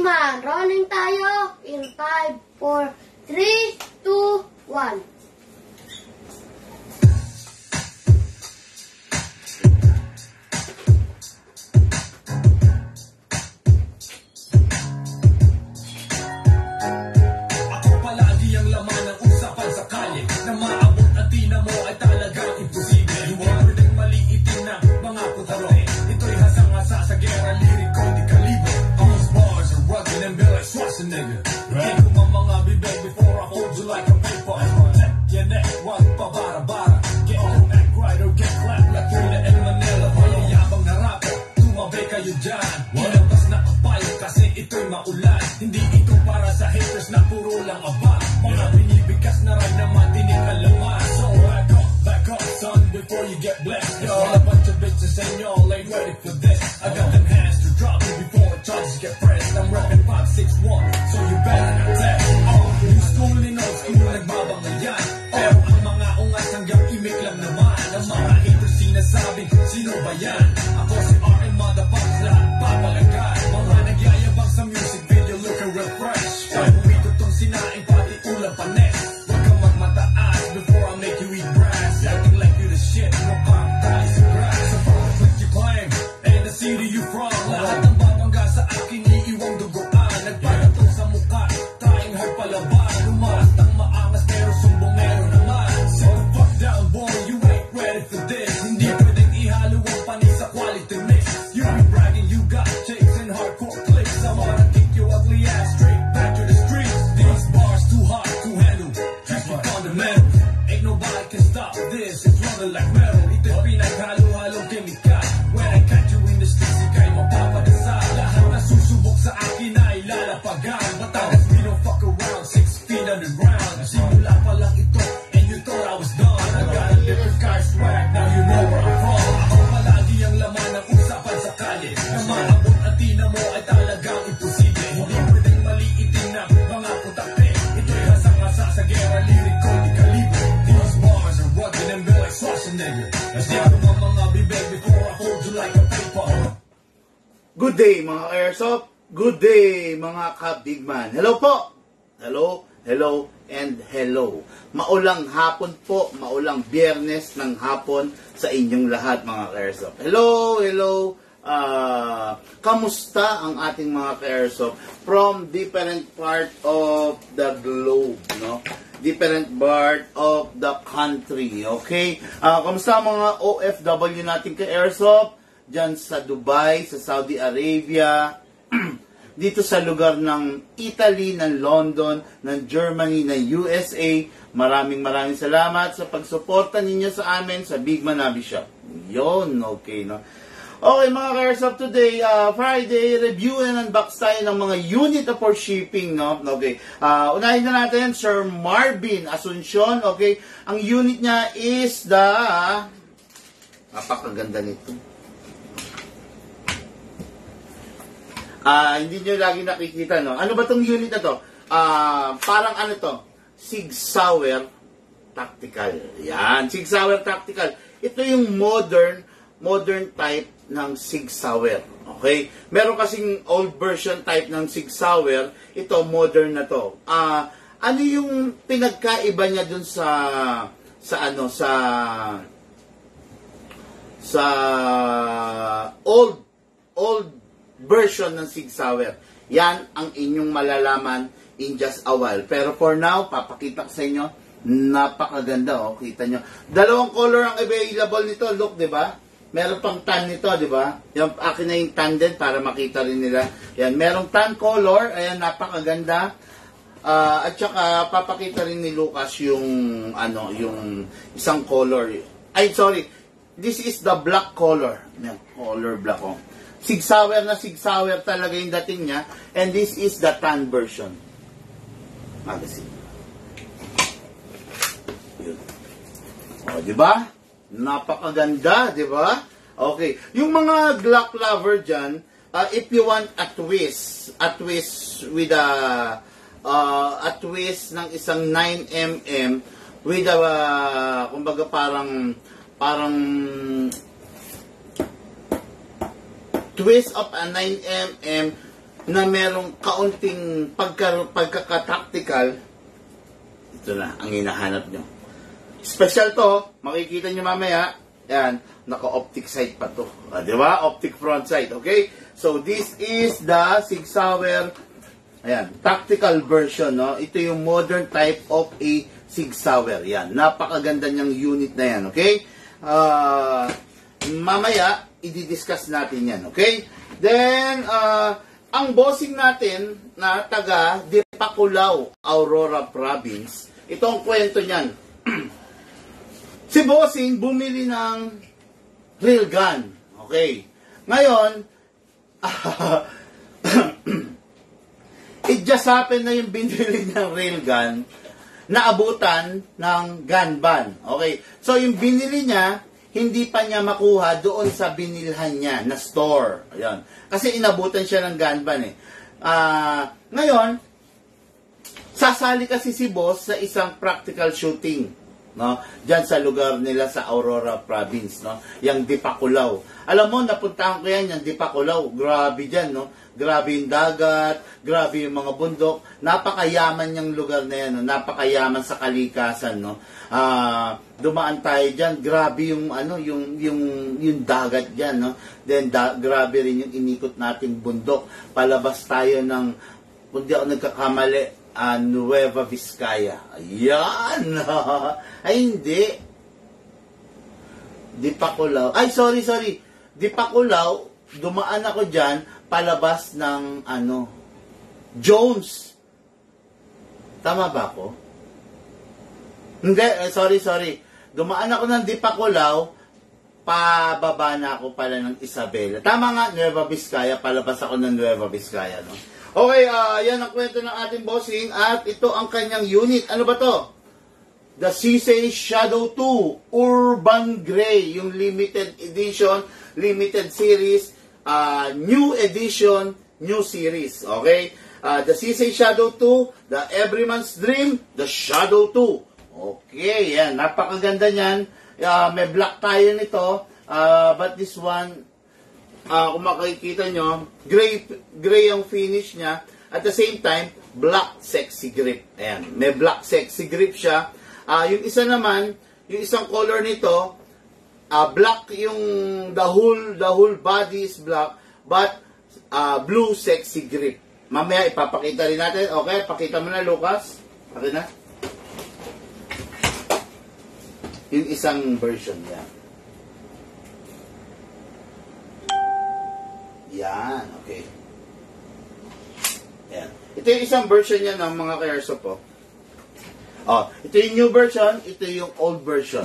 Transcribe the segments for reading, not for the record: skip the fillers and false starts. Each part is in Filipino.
Digman. Rolling tayo in 5, 4, 3, 2, 1. Ako palagi ang laman ng usapan sa kalye, na maabot at tina mo ay talagang imposible. Huwag mo nang maliitin na mga putaro. Ito'y hasang-hasa sa gera, liriko di kalibo. These bars are rugged and built like Schwarzenegger. Right? Ito mga bibig before I hold you like a paper. Protect your neck, wag pa bara-bara. Get your act right or get clapped like Trina and Manila. Mayayabang na rapper, tumabi kayo dyan. Ilabas na kapayo kasi ito'y maulan. Hindi ito para sa haters na puro lang aba. Mga binibigkas na rin na matining alaman. So back up son before you get blessed. Yo, a bunch of bitches and y'all ain't ready for this. I got them hands to drop me before charges get pressed. I'm rapping 561, so you better not test. New school in old school, nagbabangayan. Pero ang mga ungas hanggang imik lang naman. Ang mga haters sinasabing, sino ba yan? Ako si RM motherfuckers, lahat papalagan. Mga nagyayabang sa music video, looking real fresh. Kaya bumito tong sinaing, pati ulang panes. Huwag kang magmataas before I make you eat brass. Acting like you the shit, mukhang tayo sa grass. So what you claim, and the city you from. Lahat ng babangga sa akin, iiwang duguan. Nagpalatong sa mukha, tayong heart palaban. Lumas ng maangas, pero sumbongero naman. So the fuck down boy, you ain't ready for this. Hindi pwedeng ihalo ang panis sa quality mix. You be bragging, you got chicks and hardcore clicks. I wanna kick your ugly ass straight back to the streets. These bars too hard to handle, just be fundamental. Ain't nobody can stop this, it's running like metal. Ito'y pinaghalo-halong kimika. When I catch you in the streets, ika'y mapapadasa. Lahat na susubok sa akin ay lalapagan. Batangas, we don't fuck around, 6 feet underground. Simula pa lang ito, and you thought I was done. I got a different car swag, now you know where I'm from. Ako palagi ang laman ng usapan sa kalye, na maabot at tina mo ay talagang imposible. Hindi pwedeng maliitin na mga putakte. Ito'y hasang-hasa sa gera, liriko di kalibo. These bars are rugged and built like Schwarzenegger. Nasito mo mga bibig before I hold you like a paper. Good day mga Airsoft, good day mga Digman. Hello po, hello, hello, and hello. Maulang hapon po, maulang biyernes ng hapon sa inyong lahat mga Airsoft. Hello, hello, kamusta ang ating mga Airsoft from different part of the globe, no? Different part of the country, okay? Kamusta mga OFW natin ka-Airsoft? Diyan sa Dubai, sa Saudi Arabia, dito sa lugar ng Italy, ng London, ng Germany, ng USA. Maraming salamat sa pagsuporta ninyo sa amin sa Bigman Hobby Shop. Yon, okay, no? Okay, mga Airsoft, today, Friday, review and unbox tayo ng mga unit for shipping, no? Okay, unahin na natin, Sir Marvin Asuncion, okay? Ang unit niya is the, napakaganda nito. Hindi nyo lagi nakikita, no? Ano ba tong unit na to? Parang ano to? Sig Sauer Tactical. Yan, Sig Sauer Tactical. Ito yung modern type ng Sig Sauer. Okay? Meron kasing old version type ng Sig Sauer. Ito, modern na to. Ano yung pinagkaiba niya dun sa old version ng Sig Sauer? Yan ang inyong malalaman in just a while. Pero for now, papakita ko sa inyo, napakaganda, oh. Kita nyo. Dalawang color ang available nito. Look, di ba? Meron pang tan nito, di ba? Yung akin na yung tan din para makita rin nila. Yan, merong tan color. Ayan, napakaganda. At saka, papakita rin ni Lucas yung, yung isang color. Ay, sorry. This is the black color. Yan, color black, oh. Sig Sauer na Sig Sauer talaga yung dating niya. And this is the tan version. Magazine. Yun. O, di ba? Napakaganda, di ba? Okay. Yung mga Glock lover dyan, if you want a twist with a twist ng isang 9mm with a, kumbaga parang twist of a 9mm na merong kaunting pagkaka-tactical, ito na ang hinahanap nyo. Special to, makikita nyo mamaya, yan, naka-optic sight pa to. Di ba? Optic front sight, okay? So, this is the Sig Sauer, ayan, tactical version, no? Ito yung modern type of a Sig Sauer. Yan, napakaganda niyang unit na yan, okay? Mamaya, i-discuss natin yan, okay? Then, ang bossing natin na taga Dipakulaw, Aurora Province, itong kwento niyan. Si bossing bumili ng railgun. Okay. Ngayon, it just happened na yung binili ng railgun na abutan ng gun ban. Okay. So, yung binili niya, hindi pa niya makuha doon sa binilhan niya na store. Ayan. Kasi inabutan siya ng gun ban eh. Ngayon, sasali kasi si boss sa isang practical shooting, no? Diyan sa lugar nila sa Aurora Province, no? Yang Dipakulaw. Alam mo, napuntahan ko yan, yung Dipakulaw. Grabe diyan, no? Grabe yung dagat, grabe yung mga bundok. Napakayaman yung lugar na yan, no? Napakayaman sa kalikasan, no? Dumaan tayo diyan, grabe yung ano, yung dagat diyan, no? Then grabe rin yung inikot nating bundok. Palabas tayo ng, kung di ako nagkakamali, Nueva Vizcaya. Ayan! Ay, hindi. Dipakulaw. Ay, sorry. Dipakulaw, dumaan ako dyan, palabas ng, Jones. Tama ba ako? Hindi, sorry. Dumaan ako ng Dipakulaw, pababa na ako pala ng Isabela. Tama nga, Nueva Vizcaya, palabas ako ng Nueva Vizcaya, no? Okay, yan ang kwento ng ating bossing at ito ang kanyang unit. Ano ba to? The CISA Shadow 2 Urban Gray, yung limited edition, limited series, new edition, new series. Okay? The CISA Shadow 2, the Everyman's Dream, the Shadow 2. Okay, yan. Napakaganda niyan. May black tayo nito, but this one, kung makikita nyo, gray ang finish niya. At the same time, black sexy grip. Ayan, may black sexy grip siya. Yung isa naman, yung isang color nito, black yung the whole body is black, but blue sexy grip. Mamaya ipapakita rin natin. Okay, pakita mo na, Lucas. Okay na? Yung isang version yan. Yan, okay. Yan. Ito yung isang version niya ng mga ka-airsoft po. Ito yung new version, ito yung old version.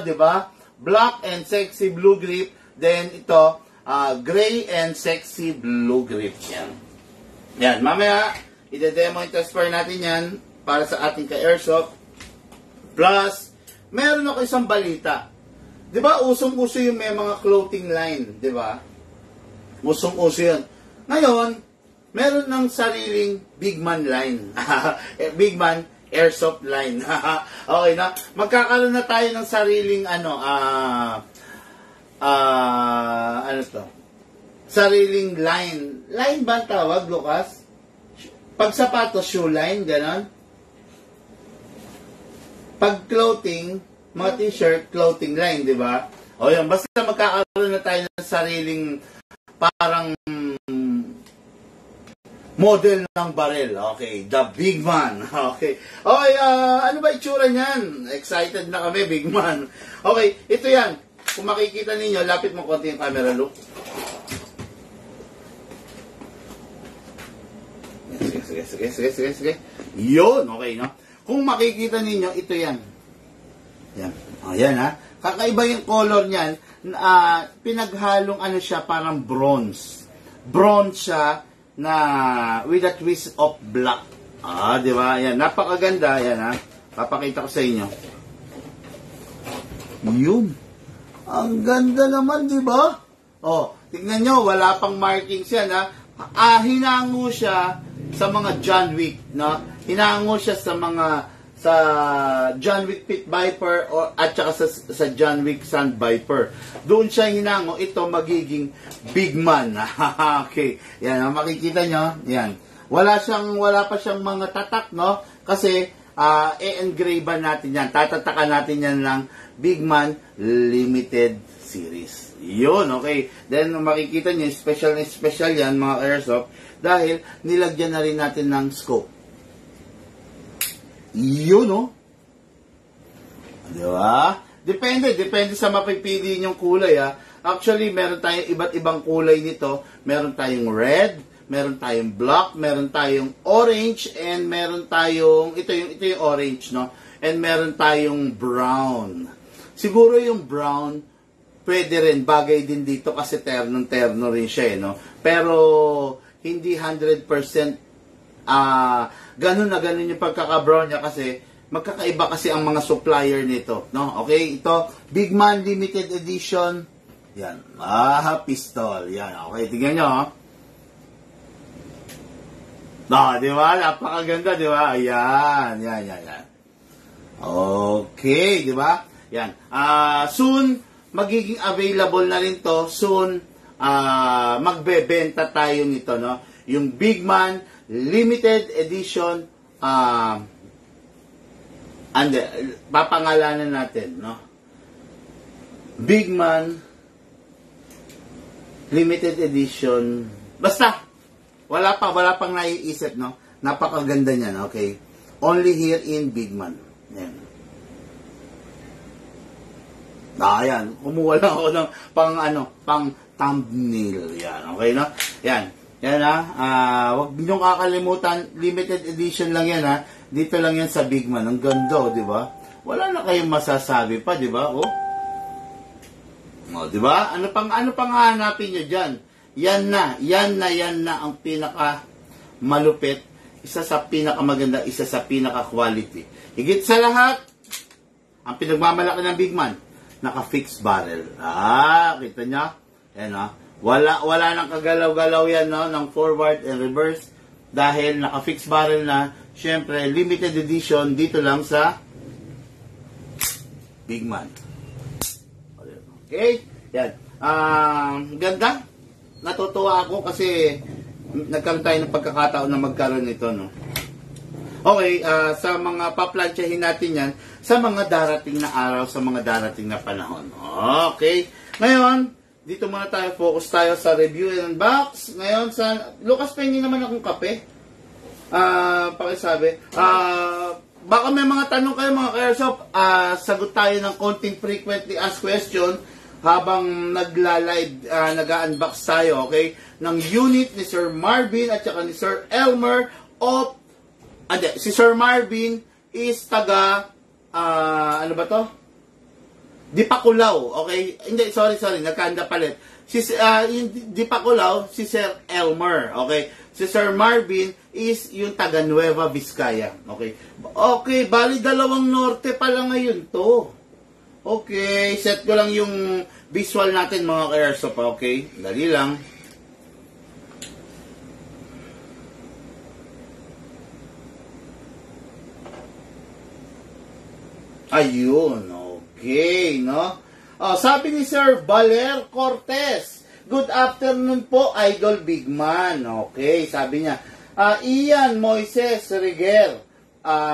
Di ba? Black and sexy blue grip, then ito, gray and sexy blue grip. Yan. Yan, mamaya, ide-demo and test fire natin yan para sa ating ka-airsoft. Plus, meron ako isang balita. Di ba, usong-uso yung may mga clothing line, di ba? Usong-uso yun. Ngayon, meron ng sariling Big Man line. Big Man Airsoft line. Okay na? Magkakaroon na tayo ng sariling sariling line. Line ba ang tawag, Lucas? Pag sapatos, shoe line, ganon? Pag clothing, mga t-shirt, clothing line, di ba? O yan, basta magkakaroon na tayo ng sariling parang model ng barel. Okay, the Big Man. Okay. Okay, ano ba itsura niyan? Excited na kami, Big Man. Okay, ito yan. Kung makikita ninyo, lapit mo konti yung camera, look. Sige. Yun, okay, no? Kung makikita ninyo, ito yan. Yan. Ayan, ha? Kakaiba yung color niyan. Pinaghalong siya, parang bronze. Bronze siya na with a twist of black. Di ba? Yan, napakaganda. Yan, ha? Papakita ko sa inyo. Yun. Ang ganda naman, di ba? Tignan nyo, wala pang markings yan, ha? Hinango siya sa mga John Wick, no? Hinango siya sa mga John Wick Pit Viper at saka sa John Wick Sand Viper. Doon siya hinango, ito magiging big man. Okay. Yan, makikita nyo. Yan. Wala pa siyang mga tatak, no? Kasi, i-engrave natin yan. Tatatakan natin yan ng Big Man Limited Series. Yun, okay. Then, makikita nyo, special yan, mga airsoft, dahil nilagyan na rin natin ng scope. Yun, no? Di ba? Depende sa mapipili yung kulay, ha. Actually, meron tayong iba't ibang kulay nito. Meron tayong red, meron tayong black, meron tayong orange, and meron tayong, ito yung orange, no? And meron tayong brown. Siguro yung brown, pwede rin, bagay din dito kasi terno rin siya, no? Pero, hindi 100% ganun na ganun yung pagkaka-brown niya kasi magkakaiba kasi ang mga supplier nito, no? Okay, ito Big Man Limited Edition. Yan. Pistol. Yan. Okay, tingnan nyo, di ba? Napakaganda, di ba? Yan. Okay, di ba? Yan. Soon magiging available na rin to. Soon magbebenta tayo nito, no? Yung Big Man Limited Edition, papangalanan natin, no? Big Man Limited Edition. Basta, wala pang naiisip, no? Napakaganda niyan, okay? Only here in Big Man. Yan. Yan. Kumuha lang ako ng pang thumbnail. Yan, okay, no? Yan. Yan, huwag niyong kakalimutan, limited edition lang yan, ha. Dito lang yan sa Big Man. Ang ganda, di ba? Wala na kayong masasabi pa, di ba? Di ba? Ano pang hahanapin niyo diyan? Yan na ang pinaka malupit, isa sa pinakamaganda, isa sa pinaka quality. Higit sa lahat, ang pinagmamalaki ng Big Man, naka-fixed barrel. Kita niya? Yan, Wala nang kagalaw-galaw yan, no? Ng forward and reverse dahil naka-fixed barrel na. Syempre, limited edition dito lang sa Big Man. Okay? Yan. Ganda. Natutuwa ako kasi nagkaroon tayo ng pagkakataon na magkaroon nito, no? Okay, sa mga paplansyahin natin yan sa mga darating na araw, sa mga darating na panahon. Okay. Ngayon, dito muna tayo, focus tayo sa review and unbox. Ngayon, Lucas, pengi naman akong kape. Pakisabi. Baka may mga tanong kayo, mga ka-airsoft. Sagot tayo ng konting frequently asked question habang nagla-live, nag-unbox tayo, okay? Ng unit ni Sir Marvin at saka ni Sir Elmer of, si Sir Marvin is taga, ano ba to? Dipakulaw, okay? Hindi, sorry, nagkanda palit. Yung Dipakulaw, si Sir Elmer, okay? Si Sir Marvin is yung taga Nueva Vizcaya, okay? Okay, bali dalawang norte pala ngayon to. Okay, set ko lang yung visual natin, mga ka-airsoft, okay? Dali lang. Ayun, okay, no? Sabi ni Sir Valer Cortez, good afternoon po, Idol Big Man. Okay, sabi niya, Ian Moises Riguel,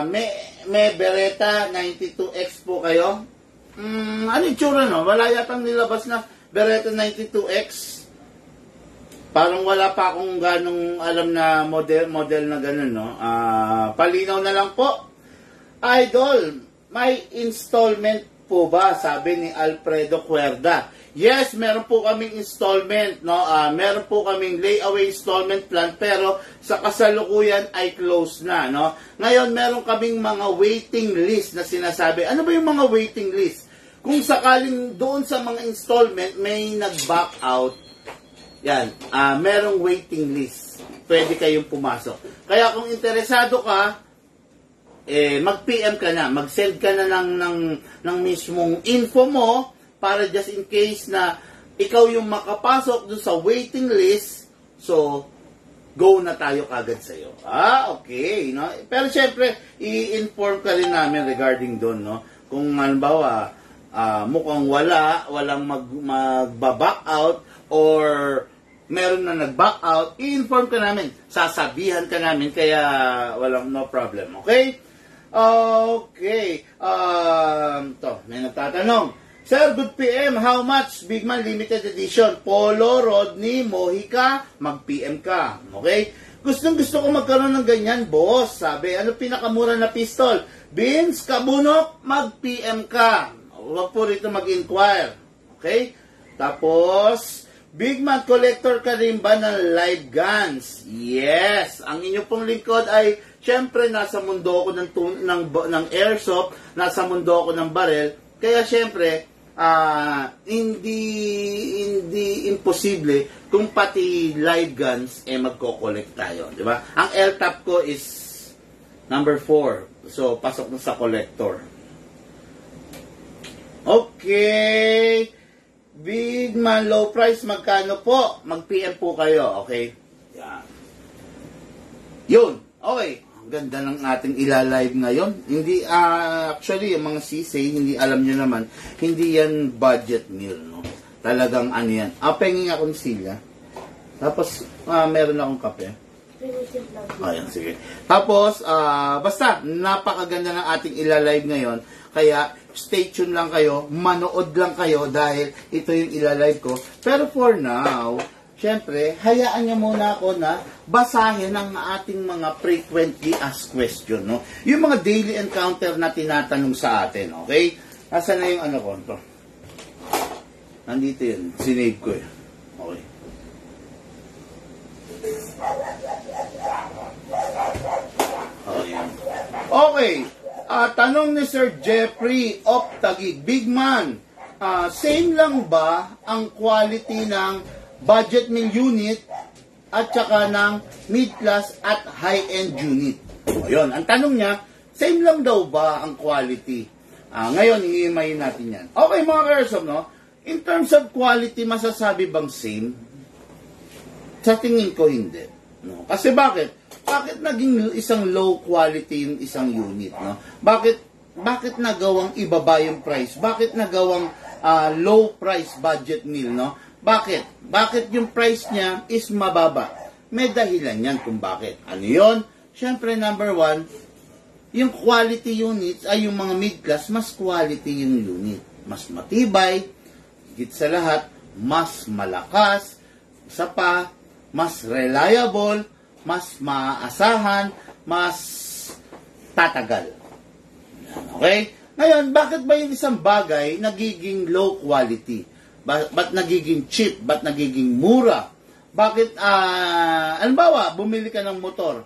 may Beretta 92X po kayo? Ano yung tsura, no? Wala yatang nilabas na Beretta 92X. Parang wala pa akong ganong alam na model na gano'n, no? Palinaw na lang po. Idol, may installment po ba? Sabi ni Alfredo Cuerda. Yes, meron po kaming installment, no? Meron po kaming layaway installment plan, pero sa kasalukuyan ay close na, no? Ngayon, meron kaming mga waiting list na sinasabi. Ano ba yung mga waiting list? Kung sakaling doon sa mga installment may nag-back out, yan, merong waiting list. Pwede kayong pumasok. Kaya kung interesado ka, mag-PM ka na, mag-send ka na ng mismong info mo para just in case na ikaw yung makapasok doon sa waiting list. So, go na tayo kagad sa'yo. Okay, no? Pero syempre, i-inform ka rin namin regarding doon, no? Kung halimbawa, mukhang walang mag-back out or meron na nag-back out, i-inform ka namin. Sasabihan ka namin, kaya walang no problem. Okay? Okay. May nagtatanong. Sir, good PM. How much? Big Man Limited Edition. Polo, Rodney, Mohica, mag-PM ka. Okay? Gusto ko magkaroon ng ganyan, boss. Sabi, ano pinakamura na pistol? Vince, Kabunok, mag-PM ka. Huwag po rito mag-inquire. Okay? Tapos, Big Man, collector ka rin ba ng live guns? Yes. Ang inyo pong lingkod ay, syempre, nasa mundo ako ng airsoft, nasa mundo ako ng barrel. Kaya, syempre, hindi imposible kung pati live guns magko-collect tayo. Di ba? Ang LTAP ko is number 4. So, pasok na sa collector. Okay. Big Man, low price, magkano po? Mag-PM po kayo, okay? Yan. Yun, okay. Ang ganda ng ating ilalive ngayon. Hindi, actually, yung mga sisay, hindi alam nyo naman, hindi yan budget meal, no? Talagang ano yan. Penging akong sila. Tapos, meron akong kape. Ayan, sige. Tapos, basta, napakaganda ng ating ilalive ngayon. Kaya, stay tuned lang kayo, manood lang kayo dahil ito yung ilalive ko. Pero for now, syempre, hayaan nyo muna ako na basahin ang ating mga frequently asked question, no? Yung mga daily encounter na tinatanong sa atin, okay? Nasaan na yung ano ko? Ito. Nandito yun. Sinave ko yun. Okay. Oh, yan. Okay. Tanong ni Sir Jeffrey of Taguig, Big Man, same lang ba ang quality ng budget meal unit at saka ng mid-class at high-end unit? O yun, ang tanong niya, same lang daw ba ang quality? Ngayon, iimayin natin yan. Okay mga ka-airsoft, no? In terms of quality, masasabi bang same? Sa tingin ko, hindi. No? Kasi bakit? Bakit naging isang low quality yung isang unit, no? Bakit nagawang ibaba yung price? Bakit nagawang low price budget meal, no? Bakit yung price niya is mababa? May dahilan yan kung bakit. Ano yun? Siyempre, number 1, yung quality units ay yung mga mid-class, mas quality yung unit. Mas matibay, higit sa lahat, mas malakas, isa pa, mas reliable, mas maaasahan, mas tatagal. Okay? Ngayon, bakit ba yung isang bagay nagiging low quality? Ba't nagiging cheap? Ba't nagiging mura? Bakit, halimbawa, bumili ka ng motor.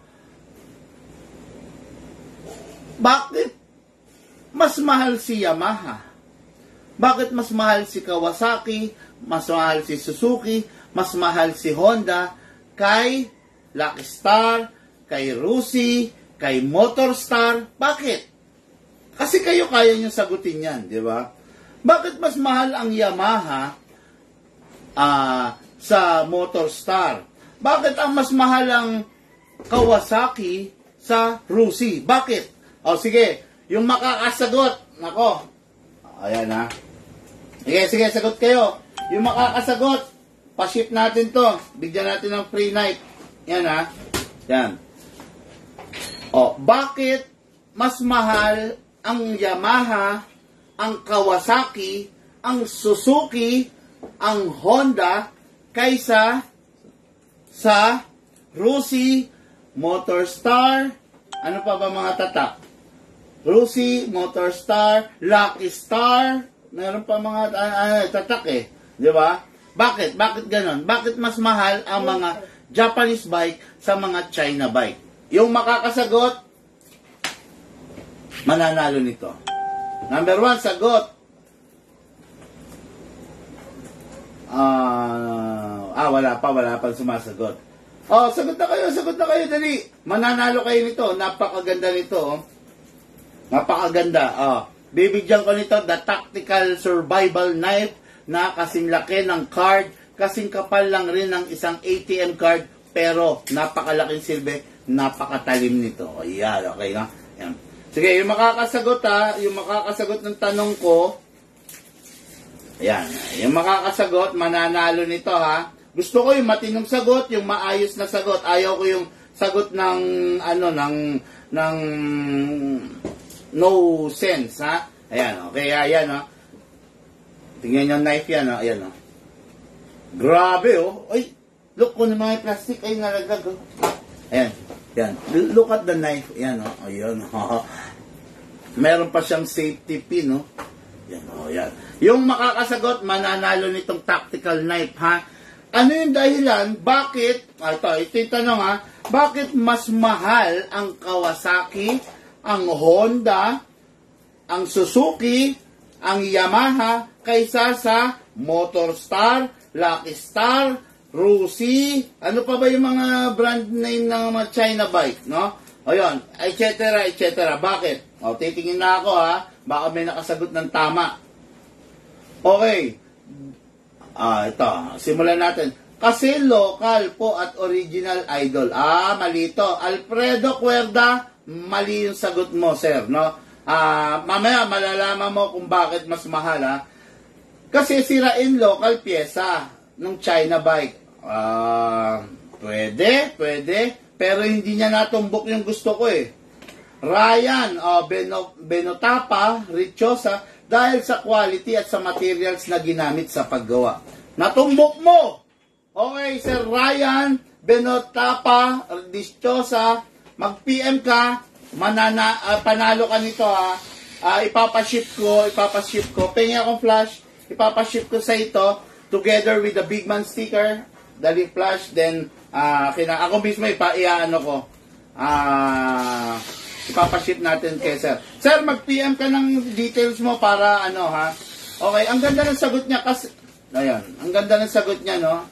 Bakit mas mahal si Yamaha? Bakit mas mahal si Kawasaki? Mas mahal si Suzuki? Mas mahal si Honda? Kay Lucky Star, kay Rusi, kay Motorstar. Bakit? Kasi kayo kaya nyo sagutin yan, di ba? Bakit mas mahal ang Yamaha sa Motorstar? Bakit ang mas mahal ang Kawasaki sa Rusi? Bakit? O sige, yung makakasagot, nako, ayan ha. Sige, sagot kayo. Yung makakasagot, pa-ship natin to. Bigyan natin ng free night. Yan ha. Yan. O, bakit mas mahal ang Yamaha, ang Kawasaki, ang Suzuki, ang Honda, kaysa sa Rusi, Motorstar, ano pa ba mga tatak? Rusi, Motorstar, Lucky Star, meron pa mga tatak eh. Di ba? Bakit? Bakit ganon? Bakit mas mahal ang mga Japanese bike sa mga China bike? Yung makakasagot, mananalo nito. Number 1, sagot. Wala pa sumasagot. Sagot na kayo, dali. Mananalo kayo nito. Napakaganda nito. Napakaganda. Bibigyan ko nito, the Tactical Survival Knife na kasing laki ng card, kasing kapal lang rin ng isang ATM card, pero napakalaking silbi, napakatalim nito. Ayan, okay na? Ayan. Sige, yung makakasagot yung makakasagot ng tanong ko, ayan, yung makakasagot, mananalo nito ha. Gusto ko yung matinong sagot, yung maayos na sagot. Ayaw ko yung sagot ng, ng no sense ha. Ayan, okay, ayan ha. Tingnan yung knife yan ha, ayan ha. Grabe oh, ay, look kung mga plastic ay nalagag oh. Ayan, ayan, look at the knife, ayan oh, ayan oh. Meron pa siyang safety pin, no? Yan, oh, yan. Yung makakasagot, mananalo nitong tactical knife, ha? Ano yung dahilan? Bakit, ito yung tanong, ha? Bakit mas mahal ang Kawasaki, ang Honda, ang Suzuki, ang Yamaha, kaysa sa Motorstar, Lucky Star, Rusi, ano pa ba yung mga brand name ng mga China bike, no? Ayun, etc., etc. Bakit? O, titingin na ako ha. Baka may nakasagot ng tama. Okay. Ito. Simulan natin. Kasi local po at original idol. Malito. Alfredo Cuerda, mali yung sagot mo, sir. No? Mamaya malalaman mo kung bakit mas mahal ha. Kasi sirain local pyesa ng China bike. Pwede. Pero hindi niya natumbok yung gusto ko eh. Ryan, Benotapa, Richosa, dahil sa quality at sa materials na ginamit sa paggawa. Natumbok mo! Okay, Sir Ryan, Benotapa, Richosa, mag-PM ka, panalo ka nito ha. Ipapaship ko. Pengi akong flash, ipapaship ko sa ito, together with the big man sticker, dali flash, then, ako mismo ipapaship natin kay sir. Sir, mag-PM ka ng details mo para ha. Okay, ang ganda ng sagot niya kasi, ayan, ang ganda ng sagot niya, no?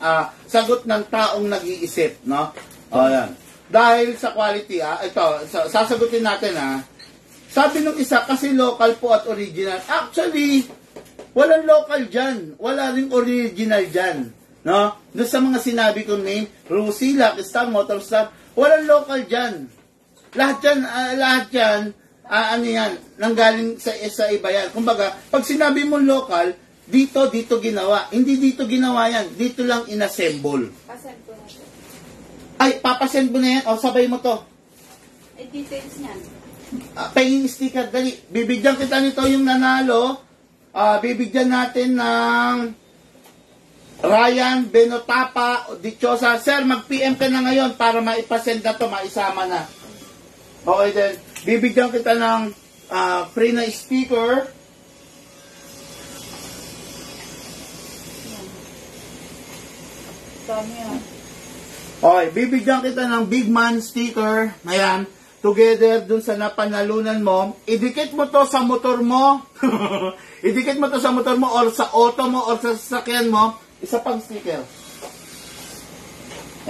Sagot ng taong nag-iisip, no? Ayan. Dahil sa quality, ito, sasagutin natin, Sabi nung isa, kasi local po at original. Actually, walang local dyan. Wala ring original dyan. No? Doon sa mga sinabi kong name, Rusi, Lucky Star, Motorstar, walang local dyan. Lahat yan, yan, nanggaling sa iba yan. Kumbaga, pag sinabi mo local, dito ginawa. Hindi dito ginawa yan. Dito lang inassemble. Pasend ko na ito. Ay, papasend mo na yan. O, sabay mo to. Details niyan. Pahing sticker, dali. Bibigyan kita nito yung nanalo. Bibigyan natin ng Ryan, Benotapa, Dichosa. Sir, mag-PM ka na ngayon para maipasend na to, maisama na. Okay then. Bibigyan kita ng free na sticker. Dami yan. Okay, bibigyan kita ng big man sticker. Ayan. Together dun sa napanalunan mo. Idikit mo to sa motor mo. Idikit mo to sa motor mo or sa auto mo or sa sasakyan mo. Isa pang sticker.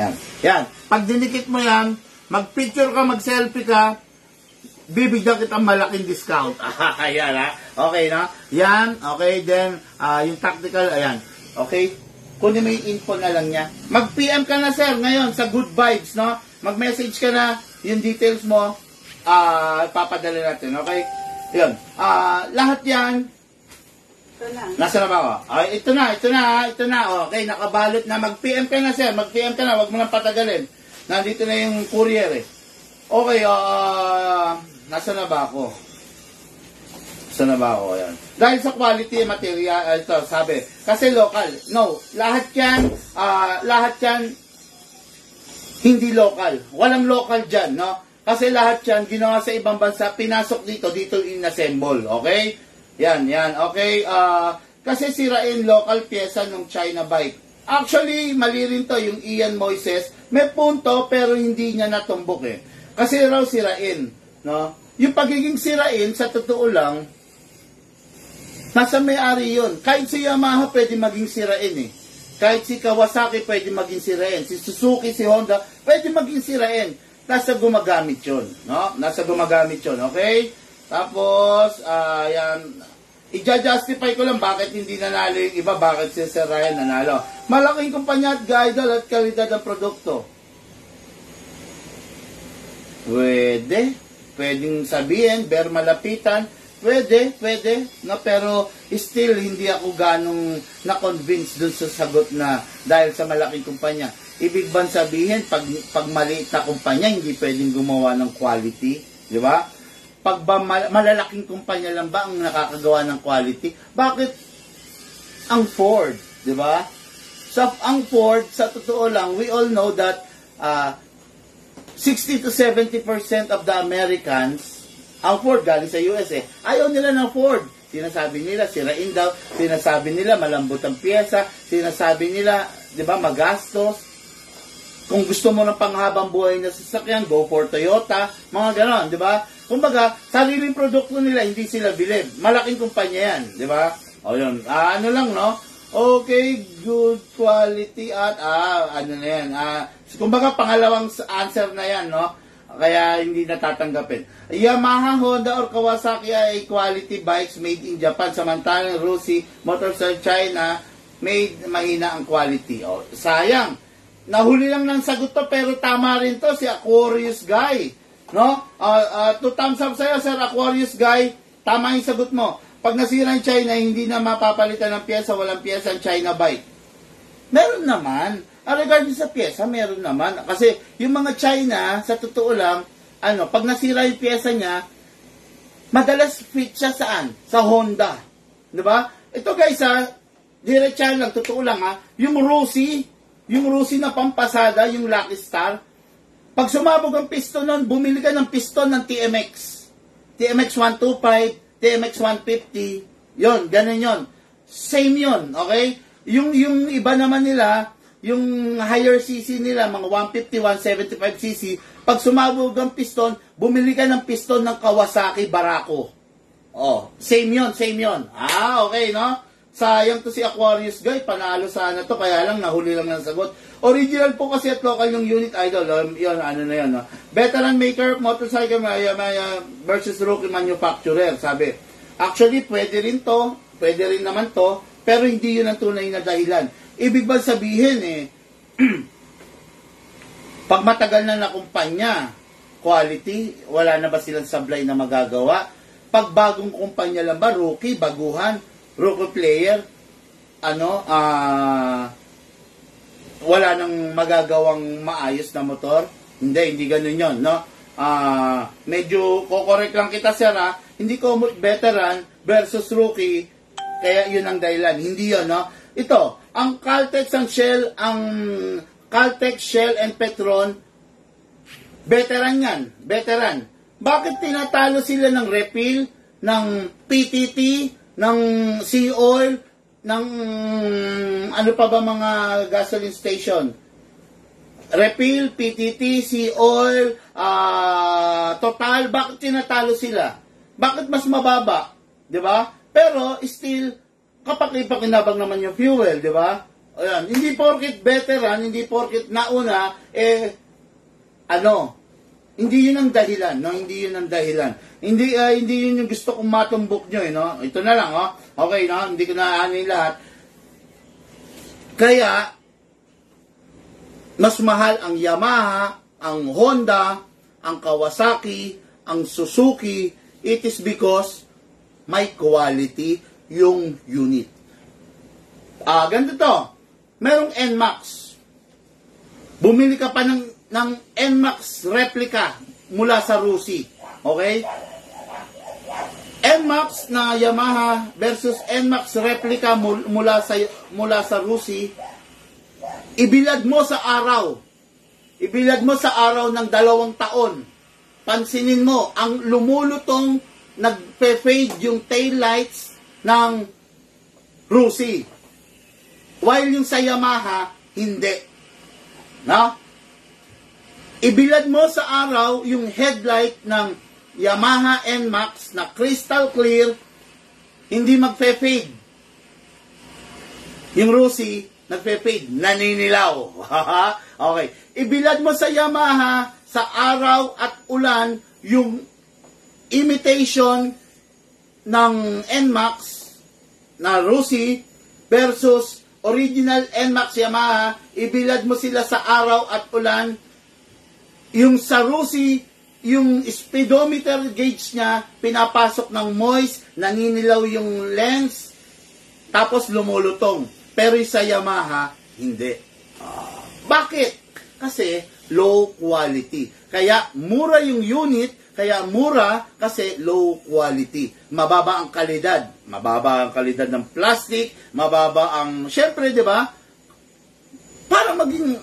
Yan. Yan. Pag dinikit mo yan, mag-picture ka, mag-selfie ka, bibigyan kita malaking discount. Ayan ha. Okay na? Yan. Okay. Then, yung tactical, ayan. Okay. Kunin mo yung info na lang niya. Mag-PM ka na sir ngayon sa Good Vibes, no? Mag-message ka na yung details mo. Papadala natin. Okay? Yun. Lahat yan. Ito na. Nasa na ba ako? Ito na. Okay, nakabalot na. Mag-PM ka na, sir. Mag-PM ka na. Huwag mo nang patagalin. Nandito na yung courier, eh. Okay, nasa na ba ako? Nasa na ba ako? Ayan. Dahil sa quality material, ito, sabi. Kasi local. No, lahat yan, hindi local. Walang local dyan, no? Kasi lahat yan, ginawa sa ibang bansa, pinasok dito in-assemble. Okay? Yan, okay. Kasi sirain local pyesa ng China bike. Actually, mali rin to, yung Ian Moises. May punto, pero hindi niya natumbok eh. Kasi raw sirain, no? Yung pagiging sirain, sa totoo lang, nasa may-ari yun. Kahit si Yamaha pwede maging sirain eh. Kahit si Kawasaki pwede maging sirain. Si Suzuki, si Honda, pwede maging sirain. Nasa gumagamit yun, no? Nasa gumagamit yun, okay? Tapos, yan, i-justify ko lang bakit hindi nanalo yung iba, bakit si Sir Ryan nanalo. Malaking kumpanya at guidal at kalidad ng produkto. Pwede. Pwedeng sabihin, bare malapitan. Pwede, no? Pero still, hindi ako ganong na-convince dun sa sagot na dahil sa malaking kumpanya. Ibig bang sabihin, pag maliit na kumpanya, hindi pwedeng gumawa ng quality? Di ba? Pag ba malalaking kumpanya lang ba ang nakakagawa ng quality? Bakit ang Ford? Di ba? Ang Ford, sa totoo lang, we all know that 60 to 70% of the Americans, ang Ford galing sa US eh. Ayaw nila ng Ford. Sinasabi nila, sirain daw. Sinasabi nila, malambot ang pyesa. Sinasabi nila, di ba, magastos. Kung gusto mo ng panghabang buhay na sasakyan, go for Toyota. Mga ganon, di ba? Kumbaga, sariling produkto nila, hindi sila bilib. Malaking kumpanya yan, di ba? O yun, ano lang, no? Okay, good quality at, ano na yan. Kumbaga, pangalawang answer na yan, no? Kaya hindi natatanggapin. Yamaha, Honda, or Kawasaki ay quality bikes made in Japan. Samantalang Rusi, Motors sa China, made mahina ang quality. O, sayang. Nahuli lang ng sagot to, pero tama rin to, si Aquarius Guy. No? 2 thumbs up sa'yo, Sir Aquarius Guy. Tama yung sagot mo. Pag nasira ang China, hindi na mapapalitan ng pyesa, walang pyesa ang China bike. Meron naman. Regarding sa pyesa, meron naman. Kasi yung mga China, sa totoo lang, pag nasira yung pyesa niya, madalas fit siya saan? Sa Honda. Diba? Ito guys, diretsahan lang, totoo lang yung Rusi na pampasada, yung Lucky Star, pag sumabog ang piston nun, bumili ka ng piston ng TMX. TMX 125, TMX 150, yon, ganun yon. Same yon, okay? Yung iba naman nila, yung higher CC nila, mga 150, 175cc, pag sumabog ang piston, bumili ka ng piston ng Kawasaki Barako. Oh, same yon. Okay, no? Sayang to si Aquarius Guy, panalo sana to, kaya lang nahuli lang ng sagot. Original po kasi at local yung unit idol, yun, ano na yun, no? Veteran maker, motorcycle versus rookie manufacturer, sabi. Actually, pwede rin naman to, pero hindi yun ang tunay na dahilan. Ibig ba sabihin pag matagal na kumpanya, quality, wala na ba silang sablay na magagawa? Pag bagong kumpanya lang ba, rookie, baguhan, rookie player, wala nang magagawang maayos na motor? Hindi ganun yun, no? Medyo kokorek lang kita, sir, hindi ko veteran versus rookie, kaya yun ang dahilan. Hindi yun, no? Ito, ang Caltex, ang Caltex, Shell, and Petron, veteran yan, veteran. Bakit tinatalo sila ng refill, ng PTT, ng sea oil, ng ano pa ba mga gasoline station? Refill, PTT, sea oil, Total, bakit tinatalo sila? Bakit mas mababa? 'Di ba? Pero still kapag ipakinabang naman yung fuel, 'di ba? Ayan, hindi porket veteran, hindi porket nauna, hindi yun ang dahilan, no? Hindi yun ang dahilan. Hindi yun yung gusto kong matumbok nyo, no? Ito na lang, okay, no? Hindi ko na aanin lahat. Kaya, mas mahal ang Yamaha, ang Honda, ang Kawasaki, ang Suzuki. It is because may quality yung unit. Ganito to. Merong NMAX. Bumili ka pa ng NMAX replica mula sa Rusi. Okay? NMAX na Yamaha versus NMAX replica mula sa Rusi. Ibilad mo sa araw. Ibilad mo sa araw ng 2 taon. Pansinin mo, ang lumulutong nagpe-fade yung taillights ng Rusi. While yung sa Yamaha, hindi. No? Ibilad mo sa araw yung headlight ng Yamaha NMAX na crystal clear, hindi magpe-fade. Yung Rusi, nagpe-fade, naninilaw. Okay. Ibilad mo sa Yamaha, sa araw at ulan, yung imitation ng NMAX na Rusi versus original NMAX Yamaha, ibilad mo sila sa araw at ulan, yung sa Rusi, yung speedometer gauge niya, pinapasok ng moist, naninilaw yung lens, tapos lumulutong. Pero yung sa Yamaha, hindi. Bakit? Kasi low quality. Kaya mura yung unit, kaya mura kasi low quality. Mababa ang kalidad. Mababa ang kalidad ng plastic, mababa ang, syempre, di ba? Para maging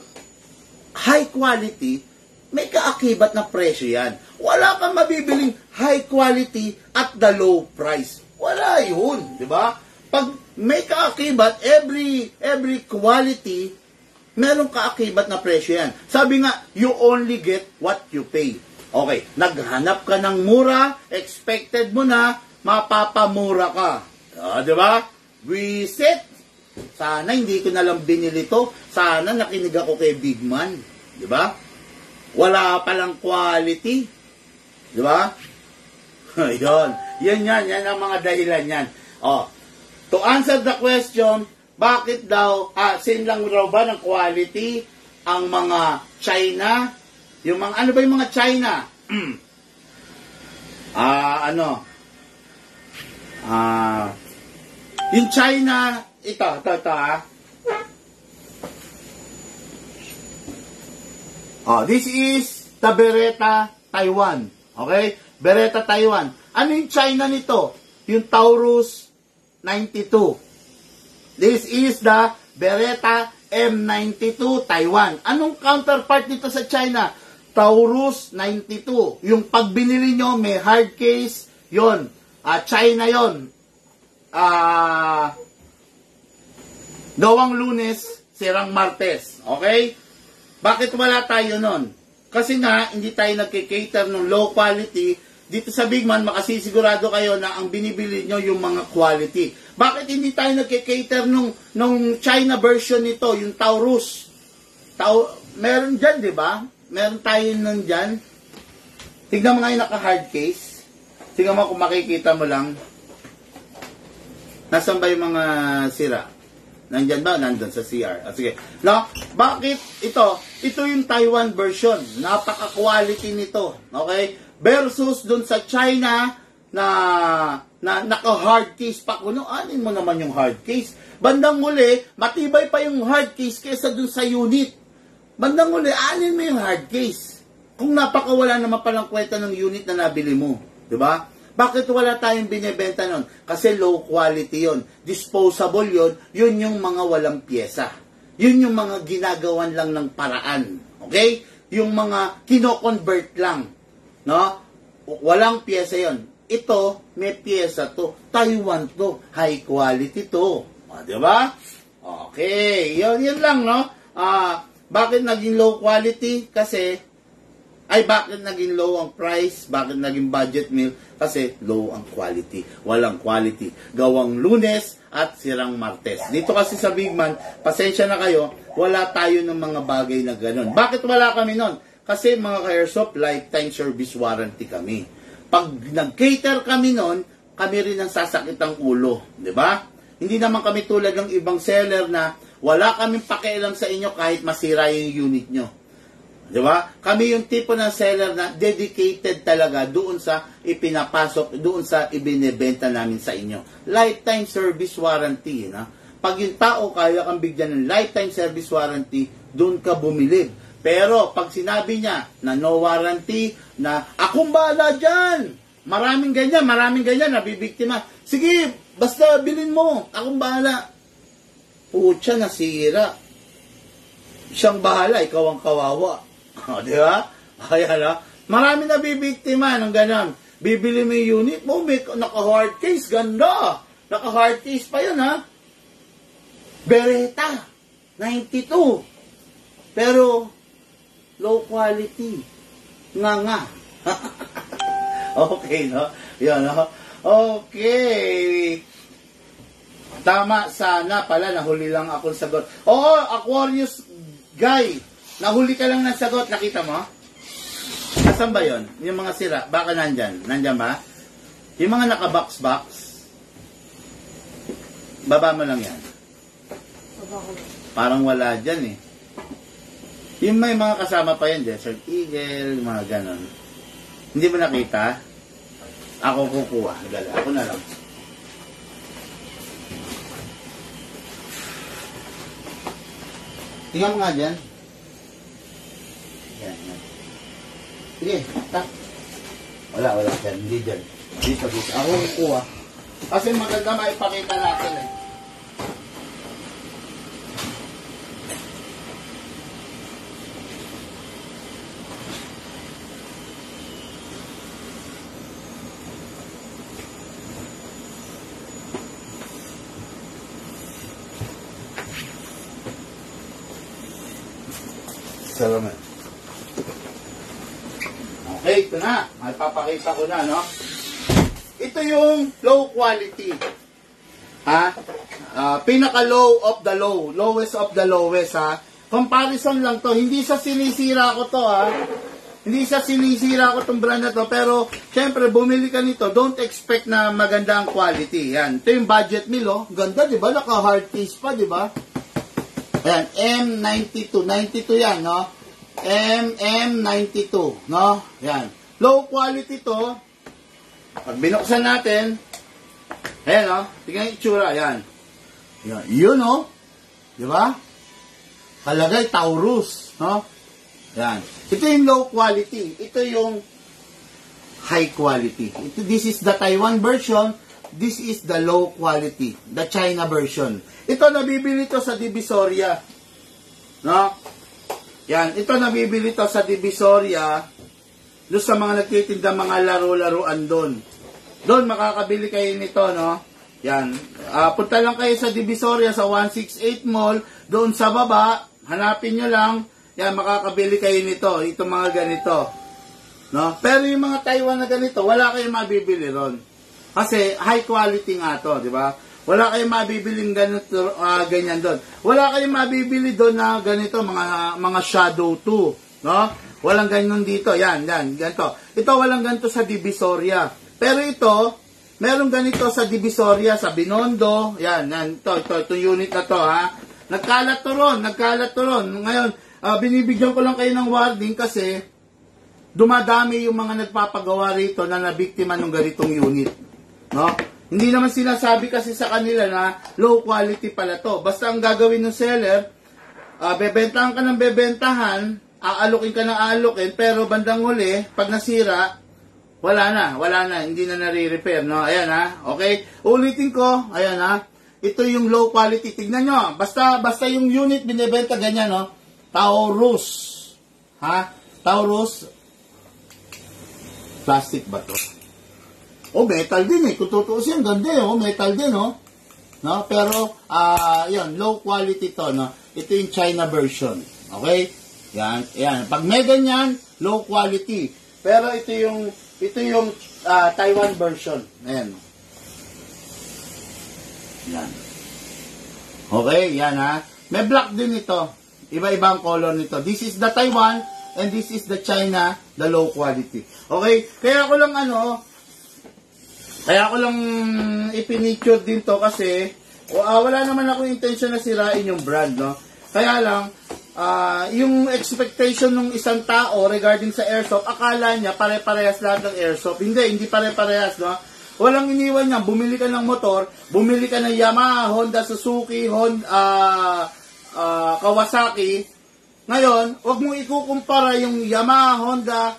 high quality, may kaakibat na presyo yan. Wala kang mabibiling high quality at the low price. Wala yun, di ba? Pag may kaakibat, every quality, meron kaakibat na presyo yan. Sabi nga, you only get what you pay. Okay, naghanap ka ng mura, expected mo na, mapapamura ka. Di ba? Visit. Sana hindi ko na lang binili to. Sana nakinig ako kay Big Man. Di ba? Wala palang quality. Di ba? Yun. Yan ang mga dahilan yan. To answer the question, bakit daw, same lang raw ba ng quality ang mga China? Yung mga, ano ba yung mga China? Yung China, ito this is the Beretta Taiwan. Okay? Beretta Taiwan. Ano yung China nito? Yung Taurus 92. This is the Beretta M92 Taiwan. Anong counterpart nito sa China? Taurus 92. Yung pag binili nyo, may hard case, yon. China yon. Gawang Lunes, sirang Martes. Okay? Bakit wala tayo nun? Kasi nga, hindi tayo nagkikater ng low quality. Dito sa Big Man, makasisigurado kayo na ang binibili nyo yung mga quality. Bakit hindi tayo nagkikater nung China version nito, yung Taurus? Meron dyan, di ba? Meron tayo nun dyan. Tignan mo nga yung naka-hard case. Tignan mo kung makikita mo lang. Nasaan ba yung mga sira? Nandyan ba? Nandun sa CR. Sige. No? Bakit ito? Ito yung Taiwan version. Napaka-quality nito. Okay? Versus dun sa China na naka-hard case pa. Kuno, anin mo naman yung hard case. Bandang huli, matibay pa yung hard case kesa dun sa unit. Bandang huli, anin mo yung hard case. Kung napakawala naman palang kwenta ng unit na nabili mo. Diba? Bakit wala tayong binibenta nun? Kasi low quality yon, disposable yon, yun yung mga walang pyesa. Yun yung mga ginagawan lang ng paraan. Okay? Yung mga kino-convert lang. No? Walang pyesa yon. Ito, may pyesa to. Taiwan to. High quality to. Diba? Okay. Yun lang, no? Bakit naging low quality? Kasi bakit naging low ang price? Bakit naging budget meal? Kasi low ang quality. Walang quality. Gawang Lunes at sirang Martes. Dito kasi sa Big Man, pasensya na kayo, wala tayo ng mga bagay na ganun. Bakit wala kami nun? Kasi mga ka-airsoft, lifetime service warranty kami. Pag nag-cater kami nun, kami rin ang sasakit ang ulo. Diba? Hindi naman kami tulad ng ibang seller na wala kaming pakialam sa inyo kahit masira yung unit nyo. Diba? Kami yung tipo ng seller na dedicated talaga doon sa ipinapasok, doon sa ibinebenta namin sa inyo. Lifetime service warranty. Na? Pag yung tao kaya kang bigyan ng lifetime service warranty, doon ka bumili. Pero pag sinabi niya na no warranty, na akong bahala dyan, maraming ganyan, nabibiktima. Sige, basta bilhin mo, akong bahala. Putya, nasira. Siyang bahala, ikaw ang kawawa. Di ba? Ayan, marami na bibiktima ng ganon. Bibili mo yung unit mo, may naka-hard case, ganda. Naka-hard case pa yun, ha? Beretta, 92. Pero, low quality. Nga. Okay, no? Yan, no? Okay. Tama, sana pala, nahuli lang ako sagot. Oo, Aquarius guy. Nahuli ka lang ng sagot, nakita mo? Nasaan ba yun? Yung mga sira, baka nandyan. Nandyan ba? Yung mga naka-box-box, baba mo lang yan. Parang wala dyan eh. Yung may mga kasama pa yan, Desert Eagle, mga ganon. Hindi mo nakita? Ako kukuha. Dala, ako na lang. Tingnan mo nga dyan. Yan, yan. Sige, tak. Wala dyan. Hindi dyan. Dito. Ako kukuha. Kasi maganda maipakita natin eh. Salamat. Okay, ito na. May papakita ko na, no? Ito yung low quality. Ha? Pinaka-low of the low. Lowest of the lowest, ha? Comparison lang to. Hindi sa sinisira ko to, ha? Hindi sa sinisira ko tong brand na to. Pero, syempre, bumili ka nito. Don't expect na maganda ang quality. Yan. Ito yung budget meal, oh. Ganda, di ba? Naka-hard case pa, di ba? Ayan, M92. 92 yan, no? MM92, no? Yan. Low quality to. Pag binuksan natin, ayan, no? Tingnan yung itsura, yan. Yan. Yun, no? Di ba? Kalagay, Taurus, no? Yan. Ito yung low quality. Ito yung high quality. This is the Taiwan version. This is the low quality. The China version. Ito, nabibili to sa Divisoria. No? Yan. Ito, nabibili to sa Divisoria. Doon sa mga nagtitinda mga laro-laruan doon. Doon, makakabili kayo nito, no? Yan. Punta lang kayo sa Divisoria, sa 168 Mall. Doon sa baba, hanapin nyo lang. Yan, makakabili kayo nito. Ito mga ganito. No? Pero yung mga Taiwan na ganito, wala kayong mabibili ron. Kasi high quality nga to, di ba? Wala kayong mabibiling ganito, ganyan doon. Wala kayong mabibili doon na ganito, mga Shadow 2, no? Walang ganyan dito. Yan, ganito. Ito walang ganito sa Divisoria. Pero ito, meron ganito sa Divisoria, sa Binondo. Yan, ito unit na to, ha? Nagkalat to ron. Ngayon, binibigyan ko lang kayo ng warning kasi dumadami yung mga nagpapagawa rito na nabiktima ng ganitong unit. No? Hindi naman sinasabi kasi sa kanila na low quality pala to. Basta ang gagawin ng seller, bebentahan ka ng bebentahan, aalukin ka ng aalukin, pero bandang huli, pag nasira, wala na, hindi na nare-repair, no? Ayan, ha? Okay? Ulitin ko, ayan, ha? Ito yung low quality. Tignan nyo, basta yung unit binibenta ganyan, no? Taurus. Ha? Taurus. Plastic ba to? Oh, metal din eh. Kung tutuusin, ganda eh. Oh, metal din, oh. No? Pero, yun, low quality to, no? Ito yung China version. Okay? Yan. Pag may ganyan, low quality. Pero ito yung Taiwan version. Ayan. Yan. Okay, yan, ha? May black din ito. Iba-ibang color nito. This is the Taiwan and this is the China, the low quality. Okay? Kaya ko lang ipinicture din to kasi wala naman ako intention na sirain yung brand, no? Kaya lang, yung expectation ng isang tao regarding sa airsoft, akala niya pare-parehas lahat ng airsoft. Hindi pare-parehas, no? Walang iniwan niya. Bumili ka ng motor, bumili ka ng Yamaha, Honda, Suzuki, Kawasaki. Ngayon, wag mong ikukumpara yung Yamaha, Honda,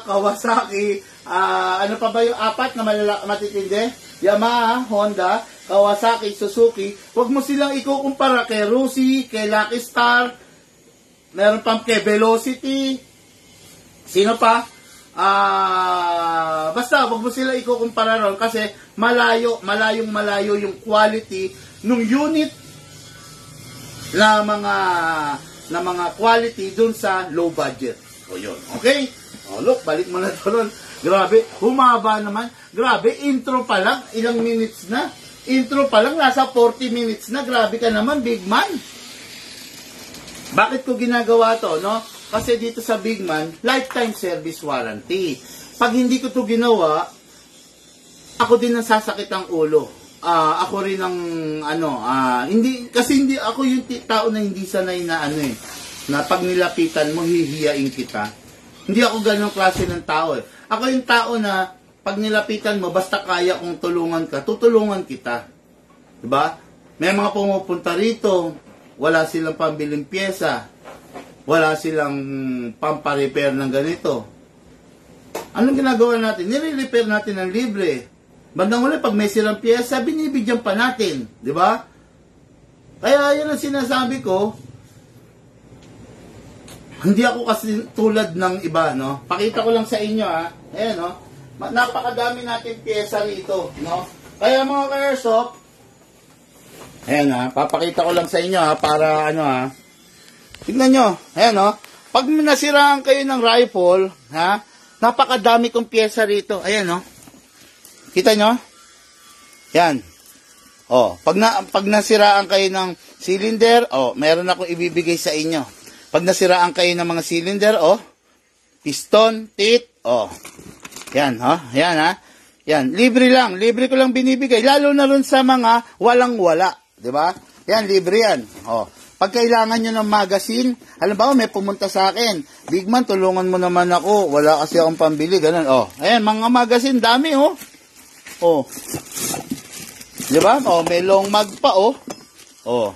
Kawasaki, ano pa ba yung apat na matitindi? Yamaha, Honda, Kawasaki, Suzuki. Huwag mo silang ikukumpara kay Rusi, kay Lucky Star, meron pang kay Velocity. Sino pa? Basta, huwag mo sila ikukumpara ron kasi malayong yung quality ng unit na mga quality dun sa low budget. O yun, okay? O look, balik mo na to ron. Grabe, humaba naman. Grabe, intro pa lang, ilang minutes na. Intro pa lang, nasa 40 minutes na. Grabe ka naman, big man. Bakit ko ginagawa to, no? Kasi dito sa big man, lifetime service warranty. Pag hindi ko to ginawa, ako din ang sasakit ang ulo. Ako rin ang, hindi ako yung tao na hindi sanay na na pag nilapitan mo, hihiyain kita. Hindi ako ganong klase ng tao eh. Ako yung tao na pag nilapitan mo, basta kaya kong tulungan ka, tutulungan kita. Diba? May mga pumupunta rito, wala silang pambiling pyesa, wala silang pamparepair ng ganito. Anong ginagawa natin? Nire-repair natin ng libre. Bandang huli, pag may silang pyesa, binibigyan pa natin. Diba? Kaya yun ang sinasabi ko, hindi ako kasi tulad ng iba, no? Pakita ko lang sa inyo, ha? Ayan, no? Napakadami natin pyesa rito, no? Kaya mga ka-airsoft, ayan, ha? Papakita ko lang sa inyo, ha? Para, ano, ha? Tignan nyo, ayan, no? Pag nasiraan kayo ng rifle, ha? Napakadami kong pyesa rito. Ayan, no? Kita nyo? Yan. Oh, pag nasiraan kayo ng cylinder, oh, meron akong ibibigay sa inyo. Pag nasiraan kayo ng mga cylinder, oh, piston, teeth, oh. Yan, oh, yan, ha. Yan, libre lang. Libre ko lang binibigay. Lalo na rin sa mga walang-wala. Diba? Yan, libre yan. Oh. Pag kailangan nyo ng magazine, halimbawa may pumunta sa akin, Big Man, tulungan mo naman ako. Wala kasi akong pambili. Ganun, oh. Ayan, mga magazine, dami, oh. Oh. Diba? Oh, may long mag pa, oh. Oh.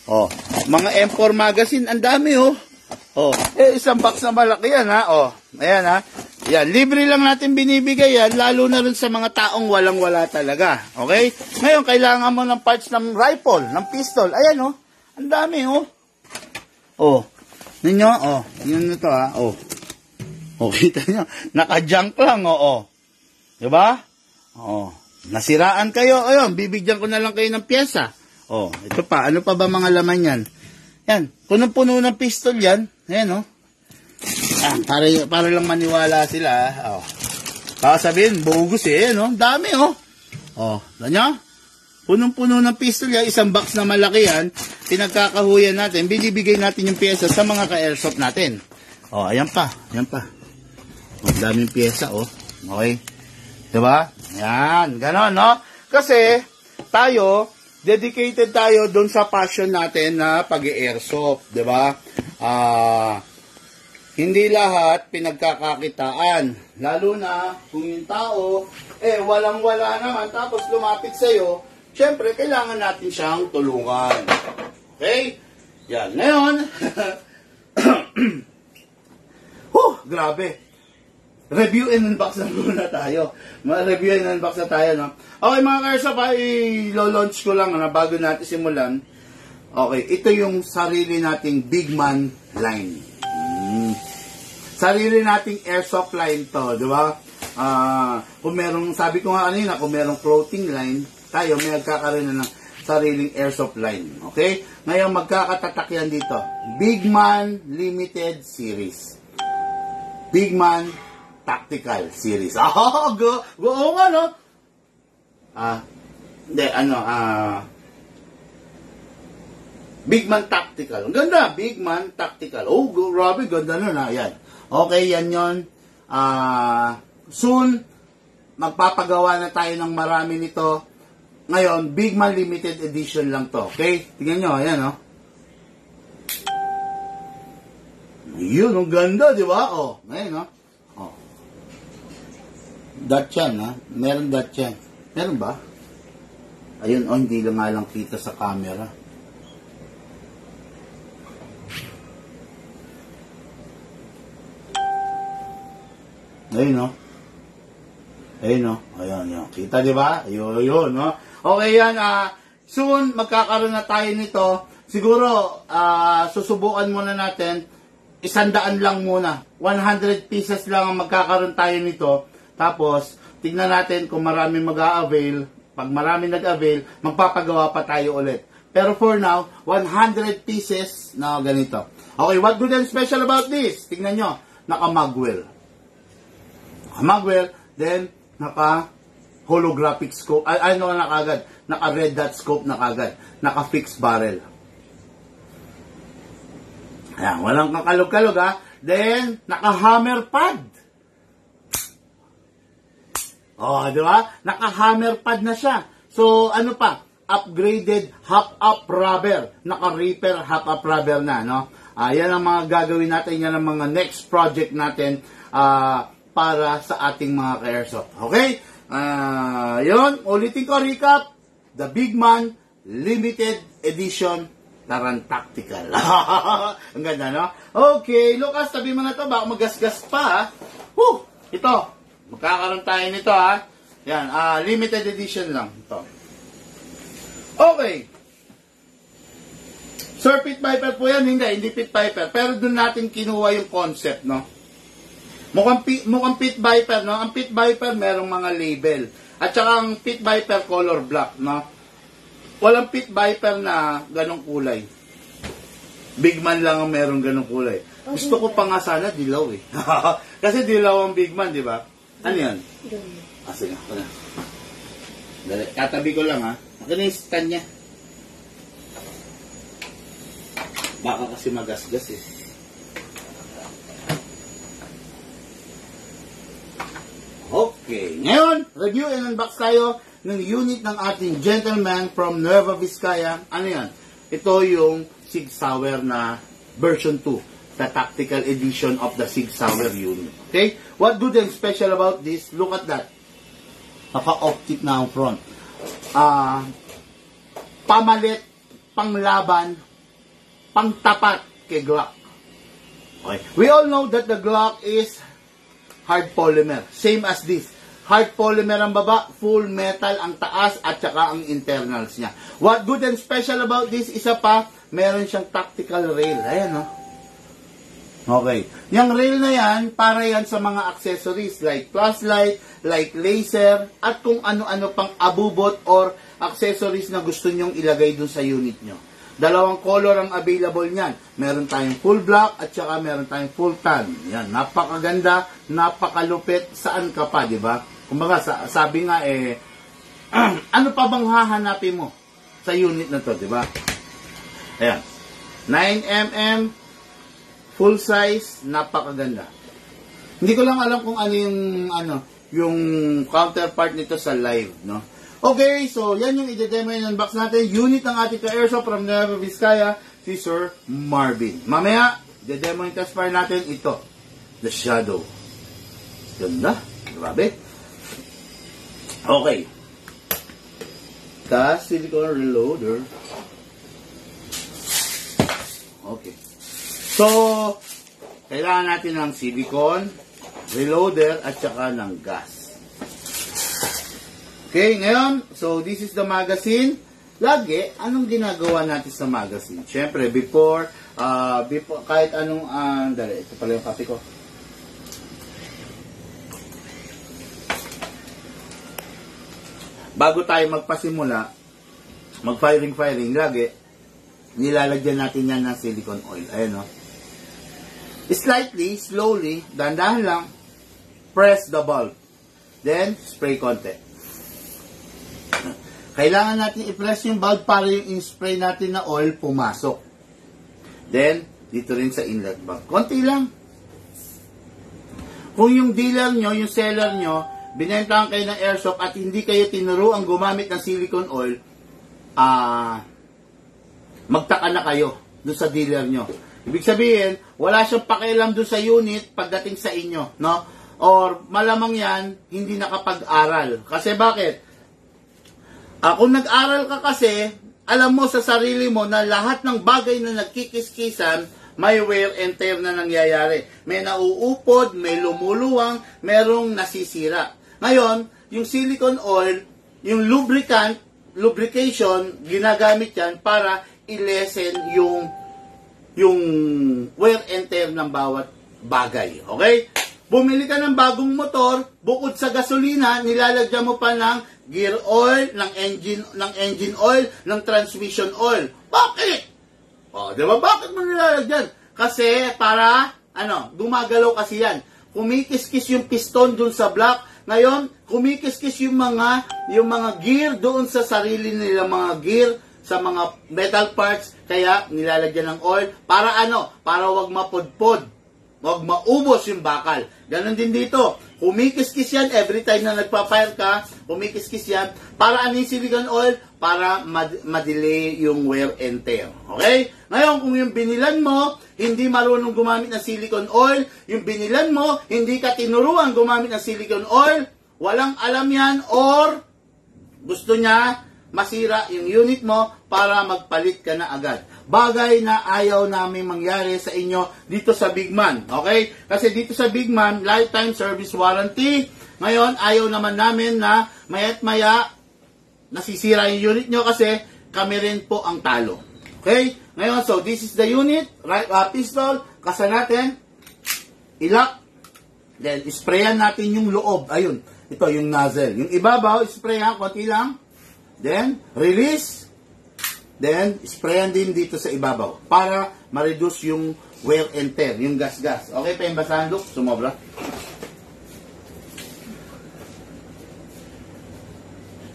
Oh, mga M4 magazine, ang dami, oh. Oh, isang box na malaki yan, ha. Oh, ayan, ha. Yan, libre lang natin binibigay yan, lalo na rin sa mga taong walang-wala talaga. Okay? Ngayon, kailangan mo ng parts ng rifle, ng pistol. Ayan, oh. Ang dami, oh. Oh. Ninyo, oh. Yun ito, ha. Oh. Oh, kita nyo. Naka-junk lang, oh. Oh. Diba? Oh. Nasiraan kayo. Ayun, bibigyan ko na lang kayo ng pyesa. Oh, ito pa. Ano pa ba mga laman yan? Yan. Punong-puno ng pistol yan. Ayan, oh. Ah, para lang maniwala sila. Oh. Baka sabihin, bogus eh. No? Dami, oh. Oh, ganyan. Punong-puno ng pistol yan. Isang box na malaki yan. Pinagkakahuyan natin. Binibigay natin yung pyesa sa mga ka-airsoft natin. Oh, ayan pa. Ayan pa. Oh, daming pyesa, oh. Okay. Diba? Yan. Ganon, no? Kasi, tayo, dedicated tayo doon sa passion natin na pag-airsoft, 'di ba? Hindi lahat pinagkakakitaan. Lalo na kung yung tao walang-wala naman tapos lumapit sa iyo, syempre kailangan natin siyang tulungan. Okay? Yan. Ngayon, grabe. Review and unbox na muna tayo. Review and unbox na tayo, no? Okay, mga ka-airsoft, i-launch ko lang na bago natin simulan. Okay, ito yung sarili nating Big Man line. Sarili nating airsoft line to, di ba? Kung merong, sabi ko nga kanina, kung merong clothing line, tayo may nagkakaroon na ng sariling airsoft line. Okay? Ngayon, magkakatatak yan dito. Big Man Limited Series. Big Man Tactical Series. Oh, go nga, no? Big Man Tactical. Ang ganda, Big Man Tactical. Oh, grabe, ganda nun, ha? Yan. Okay, yan yon. Soon, magpapagawa na tayo ng marami nito. Ngayon, Big Man Limited Edition lang to. Okay? Tingnan nyo, ayan, oh. Yun, ang ganda, di ba? Oh, ngayon, oh. Oh. Dot yan, ha? Meron dot yan. Meron ba? Ayun, oh, hindi lang nga lang kita sa camera. Ayun, no? Ayun, no? Ayun, yun. Kita, di ba? Ayun, yun, no? Okay, yan. Soon, magkakaroon na tayo nito. Siguro, susubukan muna natin. 100 lang muna. 100 pieces lang ang magkakaroon tayo nito. Tapos, tignan natin kung marami mag-a-avail. Pag marami nag-avail, magpapagawa pa tayo ulit. Pero for now, 100 pieces na ganito. Okay, what good and special about this? Tignan nyo, naka-magwell. Naka-magwell, then, naka-holographic scope. Ano na kagad? Naka-red dot scope na kagad. Naka-fixed barrel. Ayan, walang kakalog-kalog, ha? Then, naka-hammer pad. Oh, di ba? Naka-hammer pad na siya. So, ano pa? Upgraded half-up rubber. Naka-repair half-up rubber na, no? Yan ang mga gagawin natin, yan ang mga next project natin para sa ating mga ka-airsoft. Okay? Yun, ulitin ko, recap. The Big Man Limited Edition Taran Tactical. Ang ganda, no? Okay, Lucas, sabi mo na ito, baka magasgas pa, ha? Ito, magkakaroon tayo nito, ha? Yan, limited edition lang. Ito. Okay. Sir, Pit Viper po yan? Hindi Pit Viper. Pero doon natin kinuha yung concept, no? Mukhang Pit Viper, no? Ang Pit Viper, merong mga label. At saka ang Pit Viper color black, no? Walang Pit Viper na ganong kulay. Big Man lang ang merong ganong kulay. Gusto ko pa nga sana dilaw, eh. Kasi dilaw ang Big Man, di ba? Ano yan? Sige, ako na. Dali, katabi ko lang, ha? Ako na yung stand niya. Baka kasi magasgas, eh. Okay. Ngayon, review and unbox tayo ng unit ng ating gentleman from Nueva Vizcaya. Ano yan? Ito yung Sig Sauer na version 2. The tactical edition of the Sig Sauer unit. Okay? What good and special about this? Look at that. Naka-optic na ang front. Pamalit, panglaban, pangtapat kay Glock. Okay. We all know that the Glock is hard polymer. Same as this. Hard polymer ang baba, full metal ang taas, at saka ang internals niya. What good and special about this, isa pa, meron siyang tactical rail. Ayan, no? Okay. Yung rail na yan, para yan sa mga accessories like flashlight, like laser, at kung ano-ano pang abubot or accessories na gusto nyong ilagay dun sa unit nyo. Dalawang color ang available niyan. Meron tayong full black at saka meron tayong full tan. Yan, napakaganda, napakalupit. Saan ka pa, di ba? Kumbaga, sabi nga ano pa bang hahanapin mo sa unit na to, di ba? Ayan. 9mm, full size, napakaganda. Hindi ko lang alam kung ano yung counterpart nito sa live, no? Okay, so yan yung i-demo and unbox natin. Unit ng ating ka-airsoft from Nueva Vizcaya, si Sir Marvin. Mamaya, i-demo and test fire natin ito. The Shadow. Ganda. Grabe. Okay. The silicone reloader. Okay. So, kailangan natin ng silicone, reloader, at saka ng gas. Okay, ngayon, so this is the magazine. Lagi, anong ginagawa natin sa magazine? Siyempre, before kahit anong, dali, ito pala yung copy ko. Bago tayo magpasimula, mag-firing, lagi, nilalagyan natin yan ng silicone oil. Ayan, no? Slightly, slowly, dahan-dahan lang, press the bulb. Then, spray konti. Kailangan natin i-press yung bulb para yung spray natin na oil pumasok. Then, dito rin sa inlet bulb. Konti lang. Kung yung dealer nyo, yung seller nyo, binentahan kayo ng airsoft at hindi kayo tinuruan gumamit ng silicone oil, magtaka na kayo doon sa dealer nyo. Ibig sabihin, wala siyang pakialam doon sa unit pagdating sa inyo, no? Or malamang yan, hindi nakapag-aral. Kasi bakit? Kung nag-aral ka kasi, alam mo sa sarili mo na lahat ng bagay na nagkikis-kisan, may wear and tear na nangyayari. May nauupod, may lumuluwang, merong nasisira. Ngayon, yung silicone oil, yung lubrication, ginagamit yan para i-lessen yung wear and tear ng bawat bagay. Okay? Bumili ka ng bagong motor, bukod sa gasolina, nilalagyan mo pa ng gear oil, ng engine oil, ng transmission oil. Bakit? Di ba? Bakit mo nilalagyan? Kasi para, gumagalaw kasi yan. Kumikis-kis yung piston dun sa block. Ngayon, kumikis-kis yung mga gear doon sa sarili nila, mga gear, sa mga metal parts. Kaya, nilalagyan ng oil. Para Para wag mapudpod. Wag maubos yung bakal. Ganon din dito. Kumikis-kis yan every time na nagpa-fire ka. Kumikis-kis yan. Para yung silicone oil? para ma-delay yung wear and tear. Okay? Ngayon, kung yung binilan mo, hindi marunong gumamit ng silicone oil, yung binilan mo, hindi ka tinuruan gumamit ng silicone oil, walang alam yan, or gusto niya masira yung unit mo para magpalit ka na agad. Bagay na ayaw namin mangyari sa inyo dito sa Big Man. Okay? Kasi dito sa Big Man, lifetime service warranty. Ngayon, ayaw naman namin na maya't maya nasisira yung unit nyo kasi kami rin po ang talo. Okay? Ngayon, so this is the unit, right, pistol, kasa natin, ilock, then sprayan natin yung loob. Ayun, ito yung nozzle. Yung ibabaw, sprayan, konti lang, then release, then sprayan din dito sa ibabaw para ma-reduce yung wear and tear, yung gas-gas. Okay pa yung basahan, Luke? Sumobra.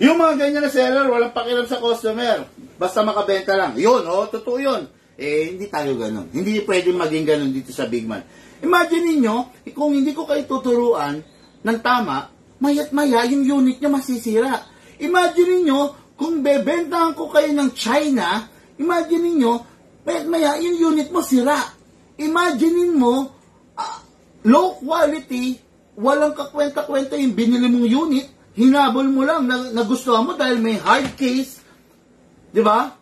Yung mga ganyan na seller, walang pakialam sa customer. Basta makabenta lang. Yun, totoo yun. Hindi tayo ganun. Hindi pwede maging ganun dito sa Big Man. Imagine niyo kung hindi ko kayo tuturuan ng tama, maya't maya, yung unit nyo masisira. Imagine niyo kung bebentahan ko kayo ng China, imagine niyo maya't maya, yung unit mo sira. Imagine mo, low quality, walang kakwenta-kwenta yung binili mong unit, hinabol mo lang, nagustuhan mo dahil may hard case, di ba?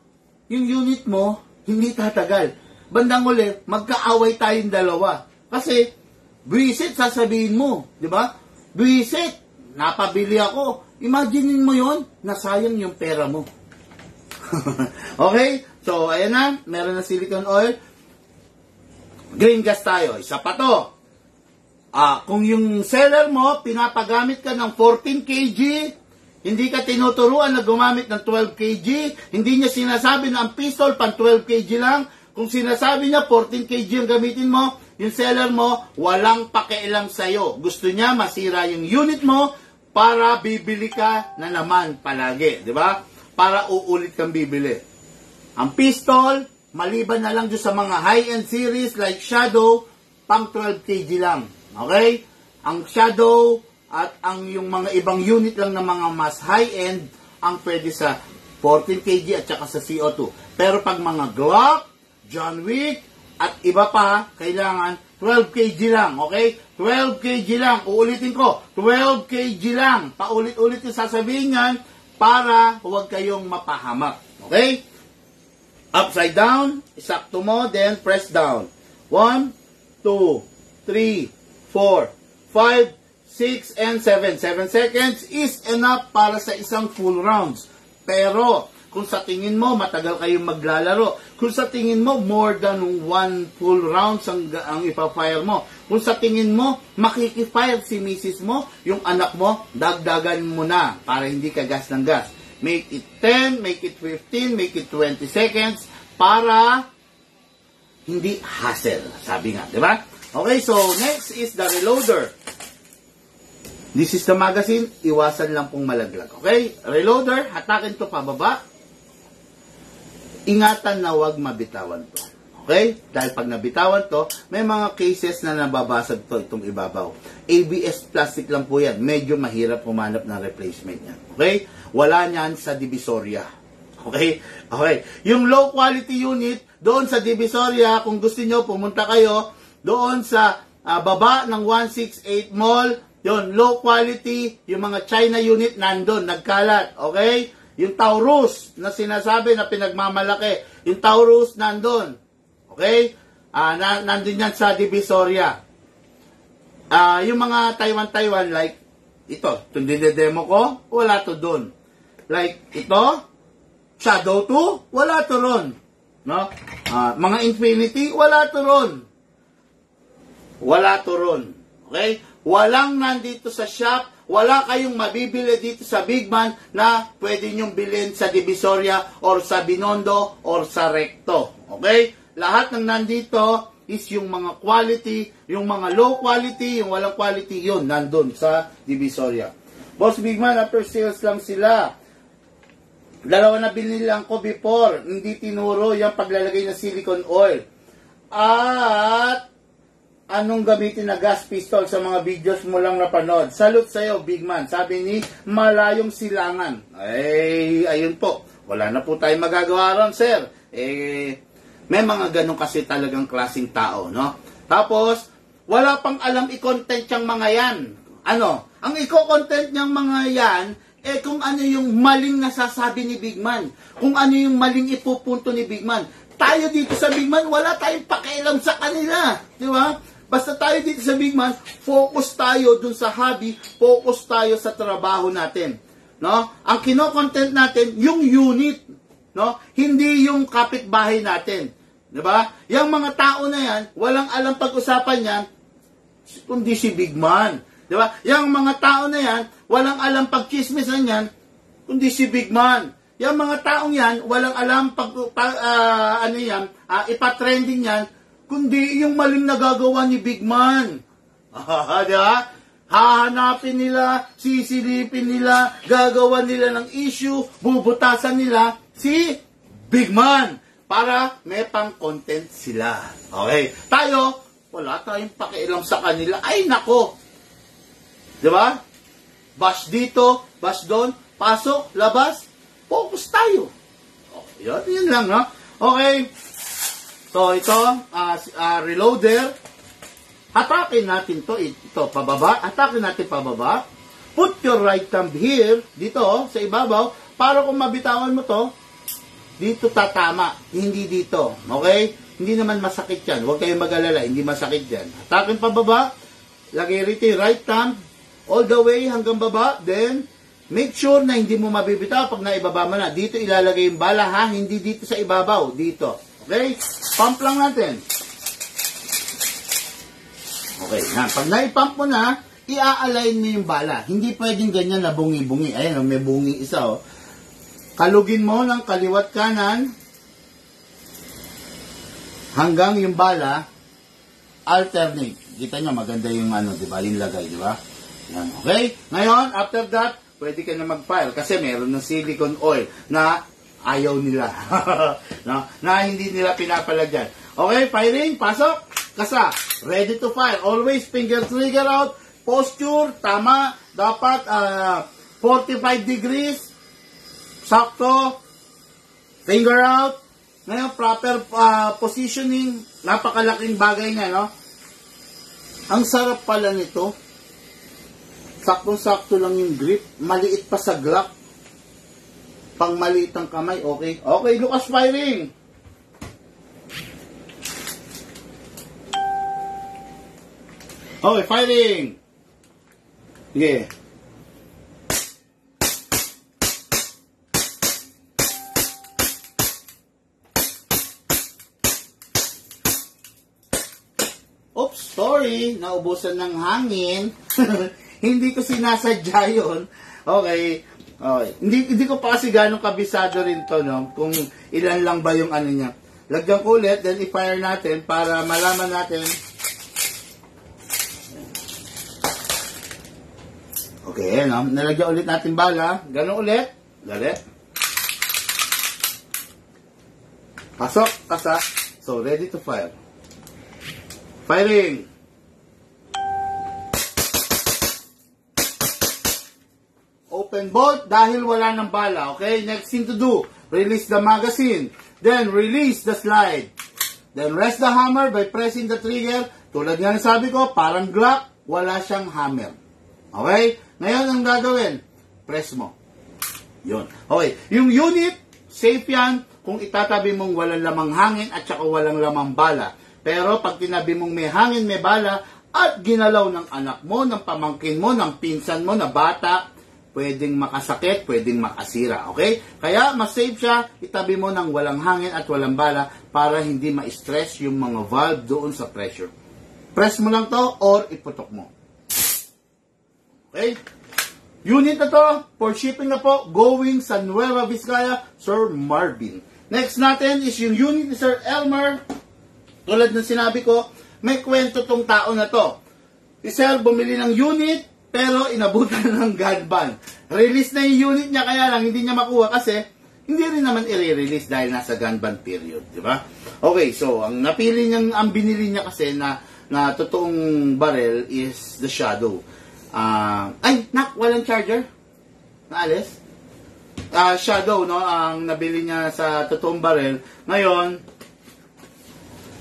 Yung unit mo, hindi tatagal. Bandang uli, magkaaway tayong dalawa. Kasi, buwisit, sasabihin mo, di ba? Buwisit, napabili ako. Imaginein mo yon, nasayang yung pera mo. Okay? So, ayan na, meron na silicone oil. Green gas tayo, isa pa to. Kung yung seller mo, pinapagamit ka ng 14 kg, hindi ka tinuturuan na gumamit ng 12 kg, hindi niya sinasabi na ang pistol pang 12 kg lang, kung sinasabi niya 14 kg ang gamitin mo, yung seller mo, walang pakialam sa'yo. Gusto niya masira yung unit mo para bibili ka na naman palagi, di ba? Para uulit kang bibili. Ang pistol, maliban na lang doon sa mga high-end series like Shadow, pang 12 kg lang. Okay? Ang Shadow at ang yung mga ibang unit lang ng mga mas high-end ang pwede sa 14 kg at saka sa CO2. Pero pag mga Glock, John Wick, at iba pa, kailangan 12 kg lang. Okay? 12 kg lang. Uulitin ko, 12 kg lang. Paulit-ulit yung sasabihin yan para huwag kayong mapahamak. Okay? Upside down, isakto mo, then press down. 1, 2, 3, 4, 5, 6, and 7. 7 seconds is enough para sa isang full rounds. Pero, kung sa tingin mo, matagal kayong maglalaro. Kung sa tingin mo, more than 1 full rounds ang ipafire mo. Kung sa tingin mo, makikifire si misis mo, yung anak mo, dagdagan mo na para hindi ka gas ng gas. Make it 10, make it 15, make it 20 seconds para hindi hassle. Sabi nga, di ba? Okay, so next is the reloader. This is the magazine. Iwasan lang pong malaglag. Okay? Reloader, hatakin to pababa. Ingatan na wag mabitawan to. Okay? Dahil pag nabitawan to, may mga cases na nababasag to itong ibabaw. ABS plastic lang po yan. Medyo mahirap humanap ng replacement yan. Okay? Wala niyan sa Divisoria. Okay? Okay. Yung low quality unit, doon sa Divisoria, kung gusto nyo, pumunta kayo doon sa baba ng 168 Mall, yun, low quality, yung mga China unit nandun, nagkalat, okay? Yung Taurus na sinasabi na pinagmamalaki, yung Taurus nandun, okay? Nandun yan sa Divisoria. Yung mga Taiwan, like, ito, itong dinedemo ko, wala to dun. Like, ito, Shadow 2, wala to ron. No? Mga Infinity, wala to ron. Wala to ron. Okay? Walang nandito sa shop, wala kayong mabibili dito sa Big Man na pwede nyong bilhin sa Divisoria or sa Binondo or sa Recto. Okay? Lahat ng nandito is yung mga quality, yung mga low quality, yung walang quality, yun, nandun sa Divisoria. Boss Big Man, after sales lang sila. Dalawa na binili lang ko before, hindi tinuro yung paglalagay ng silicone oil. At anong gamitin na gas pistol sa mga videos mo lang napanood? Salute sa'yo, Big Man. Sabi ni Malayong Silangan. Ay, ayun po. Wala na po tayong magagawa ron, sir. May mga ganun kasi talagang klaseng tao, no? Tapos, wala pang alam i-content yung mga yan. Ano? Ang i-content niyang mga yan, kung ano yung maling nasasabi ni Big Man. Kung ano yung maling ipupunto ni Big Man. Tayo dito sa Big Man, wala tayong pakialam sa kanila. Di ba? Basta tayo dito sa Big Man, focus tayo dun sa hobby, focus tayo sa trabaho natin. No? Ang kino-content natin, yung unit. No? Hindi yung kapitbahay natin. Diba? Yung mga tao na yan, walang alam pag-usapan yan, kundi si Big Man. Diba? Yung mga tao na yan, walang alam pag-chismisan yan, kundi si Big Man. Yung mga taong yan, walang alam ipa-trending yan, kundi yung maling nagagawa ni Big Man. Diba? Hahanapin nila, sisilipin nila, gagawa nila ng issue, bubutasan nila si Big Man. Para may pang-content sila. Okay? Tayo, wala tayong pakialam sa kanila. Ay, nako! Diba? Bash dito, bash doon, pasok, labas, focus tayo. Okay, yun lang, no? Okay. So, ito, reloader. Hatakin natin to, ito, pababa. Hatakin natin pababa. Put your right thumb here, dito, sa ibabaw, para kung mabitawan mo to, dito tatama, hindi dito. Okay? Hindi naman masakit yan. Huwag kayong mag-alala, hindi masakit yan. Hatakin pababa, lagay rito yung right thumb, all the way hanggang baba, then, make sure na hindi mo mabibitaw pag naibaba mo na. Dito ilalagay yung bala, ha? Hindi dito sa ibabaw, dito. Okay? Pump lang natin. Okay, na. Pag naipump mo na, i-align mo yung bala. Hindi pwedeng ganyan na bungi-bungi. Ayan, may bungi isa, oh. Kalugin mo ng kaliwat kanan hanggang yung bala alternate. Kita nyo, maganda yung di ba? Yung lagay, di ba? Yan, okay? Ngayon, after that, pwede ka na mag-fire kasi meron ng silicone oil na ayaw nila. No? Na hindi nila pinapalagyan. Okay, firing, pasok, kasa, ready to fire. Always finger trigger out, posture, tama, dapat 45 degrees, sakto, finger out. Ngayon, proper positioning, napakalaking bagay na, no? Ang sarap pala nito. Saktong-sakto lang yung grip. Maliit pa sa Glock. Pang maliit ang kamay, okay? Okay, Lucas, firing! Okay, firing! Yeah. Oops, sorry, naubusan ng hangin. Hindi ko sinasadya yun. Okay. Okay. Hindi ko pa kasi ganong kabisado rin to, no? Kung ilan lang ba yung niya. Lagyan ko ulit, then i-fire natin para malaman natin. Okay, no? Nalagyan ulit natin bala. Ganon ulit. Dali. Pasok, kasa. So, ready to fire. Firing! Open bolt dahil wala ng bala. Okay? Next thing to do, release the magazine. Then, release the slide. Then, rest the hammer by pressing the trigger. Tulad nga ng sabi ko, parang Glock, wala siyang hammer. Okay? Ngayon, ang gagawin, press mo. Yun. Okay. Yung unit, safe yan kung itatabi mong walang lamang hangin at saka walang lamang bala. Pero pag tinabi mong may hangin, may bala, at ginalaw ng anak mo, ng pamangkin mo, ng pinsan mo na bata, pwedeng makasakit, pwedeng makasira. Okay? Kaya mas safe siya, itabi mo ng walang hangin at walang bala para hindi ma-stress yung mga valve doon sa pressure. Press mo lang to or iputok mo. Okay? Unit na to, for shipping na po, going sa Nueva Vizcaya, Sir Marvin. Next natin is yung unit ni Sir Elmer. Tulad ng sinabi ko, may kwento tong tao na to. Si Sir bumili ng unit, pero inabutan ng gun ban. Release na yung unit niya, kaya lang hindi niya makuha kasi hindi rin naman i-release dahil nasa gun ban period, di ba? Okay, so ang napili niyang, ang binili niya kasi na totoong barrel is the Shadow. Ay, nak, walang charger. Naalis? shadow, no, ang nabili niya sa totoong barrel. Ngayon,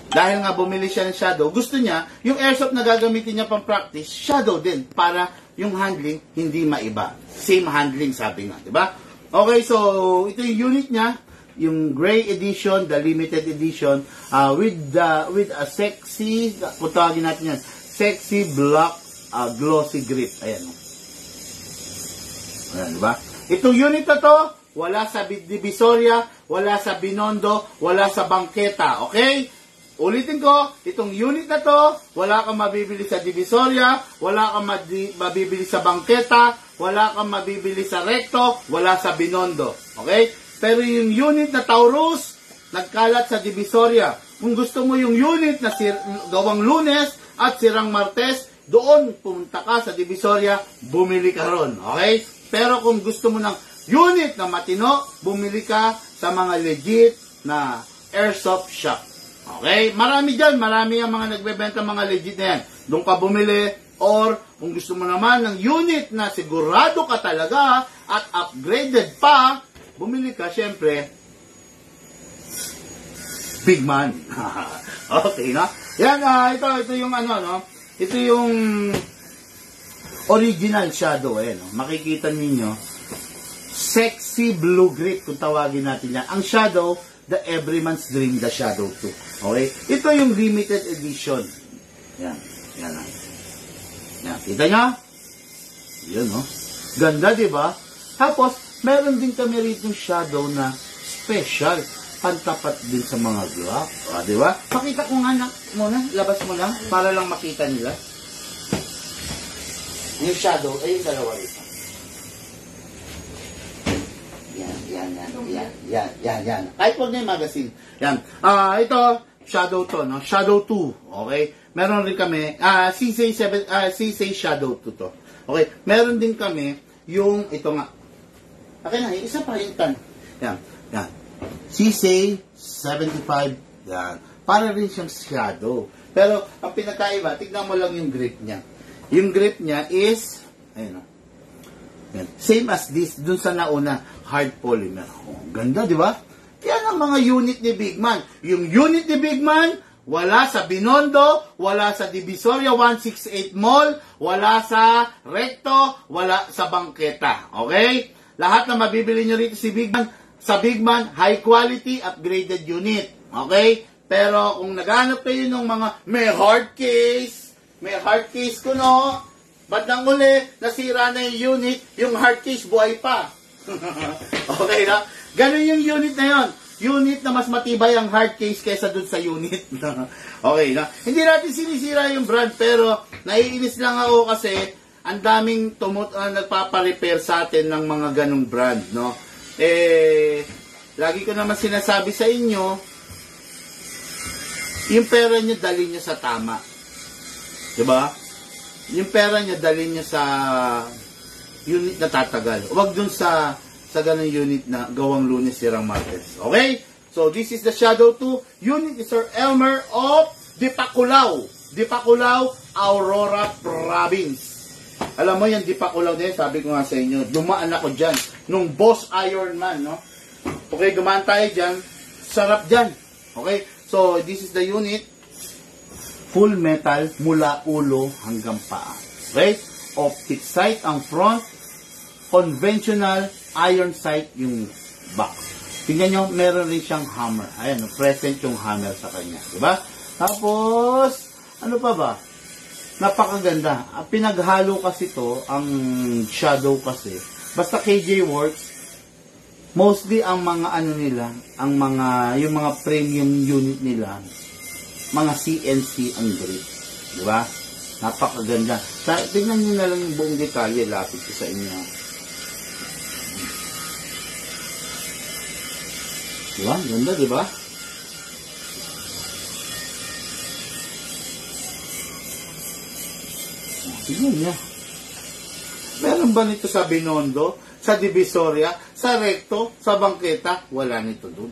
dahil nga bumili siya ng shadow, gusto niya, yung airsoft na gagamitin niya pang practice, shadow din, para yung handling hindi maiba. Same handling, sabi nga, di ba? Okay, so, ito yung unit niya, yung gray edition, the limited edition, with a sexy, kung tawagin natin yan, sexy black glossy grip. Ayan. Ayan, di ba? Itong unit na to, wala sa Divisoria, wala sa Binondo, wala sa Bangketa. Okay? Ulitin ko, itong unit na to, wala kang mabibili sa Divisoria, wala kang mabibili sa Bangketa, wala kang mabibili sa Recto, wala sa Binondo. Okay? Pero yung unit na Taurus, nagkalat sa Divisoria. Kung gusto mo yung unit na gawang Lunes at sirang Martes, doon pumunta ka sa Divisoria, bumili ka ron. Okay? Pero kung gusto mo ng unit na matino, bumili ka sa mga legit na airsoft shop. Okay? Marami dyan. Marami ang mga nagbebenta mga legit na yan. Doon ka bumili. Or, kung gusto mo naman ng unit na sigurado ka talaga at upgraded pa, bumili ka, syempre, big man. Okay, no? Yan, ito yung ano, no? Ito yung original shadow, no? Makikita ninyo, sexy blue grip, kung tawagin natin yan. Ang shadow, the everyman's dream, the shadow 2. Okay? Ito yung limited edition. Yan. Yan lang. Yan. Kita nyo? Yan, no? Ganda, di ba? Tapos, meron din kami rito shadow na special. Pantapat din sa mga glock. O, di ba? Pakita ko nga muna. Labas mo lang. Para lang makita nila. Yung shadow, ay yung dalawa rito. Yan. Kahit huwag na yung magazine. Yan. Ito, shadow to, no? Shadow 2. Okay? Meron rin kami, CSA Shadow 2 to. Okay? Meron din kami yung, ito nga. Okay na, isa pa yung tan. Yan. CSA 75. Yan. Para rin siyang shadow. Pero, ang pinakaiba, tignan mo lang yung grip niya. Yung grip niya is, ayun, no? Yan. Same as this, dun sa nauna, hard polymer. Oh, ganda, di ba? Yan ang mga unit ni Big Man. Yung unit ni Big Man, wala sa Binondo, wala sa Divisoria 168 Mall, wala sa Recto, wala sa Bangketa. Okay? Lahat na mabibili nyo rito si Big Man, sa Big Man, high quality, upgraded unit. Okay? Pero kung naghanap kayo ng mga may hard case ko, no? Ba't nang uli, nasira na yung unit, yung hard case buhay pa. Okay na? Ganun yung unit na yon. Unit na mas matibay ang hard case kaysa dun sa unit. Okay na? Hindi natin sinisira yung brand, pero naiinis lang ako kasi ang daming nagpapa-repair sa atin ng mga ganung brand, no? Lagi ko naman sinasabi sa inyo, yung pera nyo, dali nyo sa tama. Diba? Yung pera niya, dalhin niya sa unit na tatagal. Huwag dun sa ganung unit na gawang Lunes, sirang Martes. Okay? So, this is the Shadow 2. Unit is Sir Elmer of Dipakulaw, Aurora Province. Alam mo yan, Dipakulaw din, sabi ko nga sa inyo, dumaan ako dyan. Nung Boss Ironman, no? Okay, dumaan tayo dyan. Sarap dyan. Okay? So, this is the unit. Full metal mula ulo hanggang paa. Okay? Optic sight ang front. Conventional iron sight yung back. Tingnan nyo, meron rin siyang hammer. Ayan, present yung hammer sa kanya. Diba? Tapos, ano pa ba? Napakaganda. Pinaghalo kasi to, ang shadow kasi. Basta KJ Works, mostly ang mga ano nila, yung mga premium unit nila, mga CNC ang grip. Diba? Napakaganda. Tingnan nyo na lang yung buong detalye. Lapit ko sa inyo. Diba? Ganda, diba? Tingnan nyo. Meron ba nito sa Binondo? Sa Divisoria? Sa Recto? Sa Bangketa? Wala nito dun.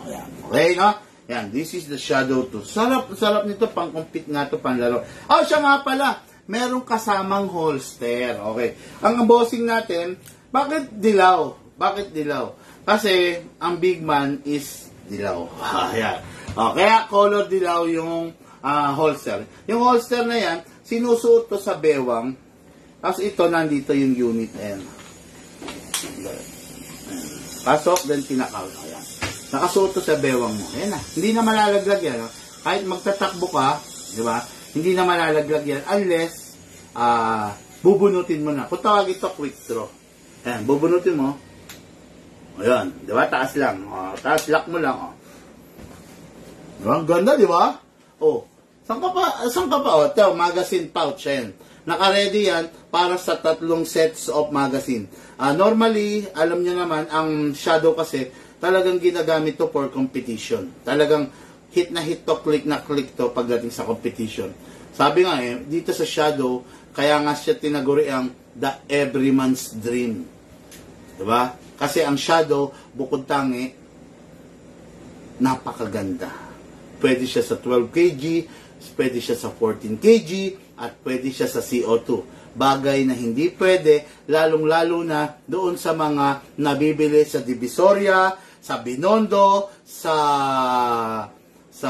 Ayan. Okay, no? Yan, this is the Shadow 2. Sarap nito, pang-compete nga to, pang-laro. Siya nga pala, merong kasamang holster. Okay. Ang bossing natin, Bakit dilaw? Bakit dilaw? Kasi ang big man is dilaw. Ayan. Kaya color dilaw yung holster. Yung holster na yan, sinusuot to sa bewang. Tapos ito, nandito yung unit. Ayan. Pasok, then tinakaw. Ayan. Nakasuot to sa bewang mo. Ayan na. Hindi na malalaglag yan. No? Kahit magtatakbo ka, di ba? Hindi na malalaglag yan unless bubunutin mo na. Kung tawag ito, quick draw. Ayan, bubunutin mo. Ayan, di ba? Taas lang. Taas lock mo lang. Diba? Ang ganda, di ba? Saan ka pa? Ito, magazine pouch. Ayan. Naka-ready yan para sa 3 sets of magazine. Normally, alam niyo naman, ang Shadow kasi, talagang ginagamit to for competition. Talagang hit na hit to, click na click to pagdating sa competition. Sabi nga dito sa Shadow, kaya nga siya tinaguri ang the everyman's dream. Diba? Kasi ang Shadow, bukod tangi, napakaganda. Pwede siya sa 12 kg, pwede siya sa 14 kg, at pwede siya sa CO2. Bagay na hindi pwede, lalong-lalo na doon sa mga nabibili sa Divisoria, sa Binondo, sa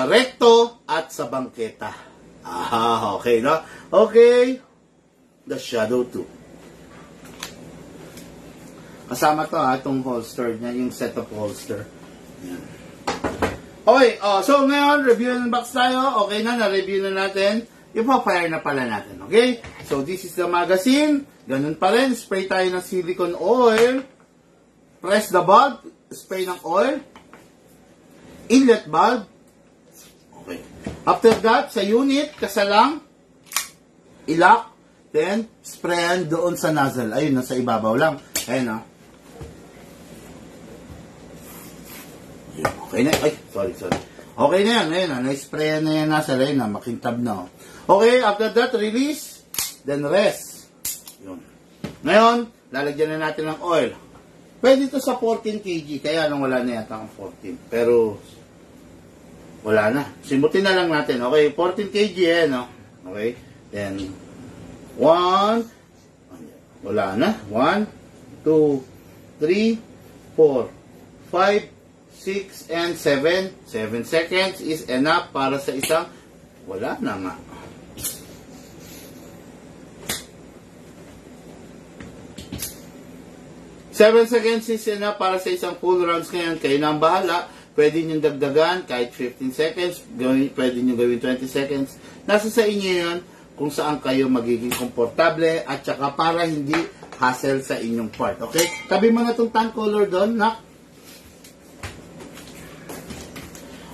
Recto, at sa Bangketa. Okay, no? Okay. The Shadow 2. Kasama to itong holster niya, yung set of holster. Yan. Okay, so ngayon, review ng box tayo. Okay na, na-review na natin. Ipa-fire na pala natin, okay? So, this is the magazine. Ganun pa rin, spray tayo ng silicone oil. Press the bulb, spray ng oil. Inlet bulb. Okay. After that, sa unit, kasalang, ilock, then, sprayan doon sa nozzle. Ayun, nasa ibabaw lang. Ayun, okay na, ay, sorry. Okay na yan, ayun, na-sprayan na yan nozzle, ayun na, makintab na, Okay, after that, release, then rest. Yun. Ngayon, lalagyan na natin ng oil. Pwede ito sa 14 kg, kaya lang wala na yata ang 14. Pero, wala na. Simutin na lang natin. Okay, 14 kg no? Okay, then, 1, wala na. 1, 2, 3, 4, 5, 6, and 7. 7 seconds is enough para sa isang, wala na nga. 7 seconds is enough para sa isang full rounds ngayon. Kayo na ang bahala. Pwede nyo dagdagan kahit 15 seconds. Pwede nyo gawin 20 seconds. Nasa sa inyo yun kung saan kayo magiging komportable at saka para hindi hassle sa inyong part. Okay? Tabi mo na itong tan color doon, nak.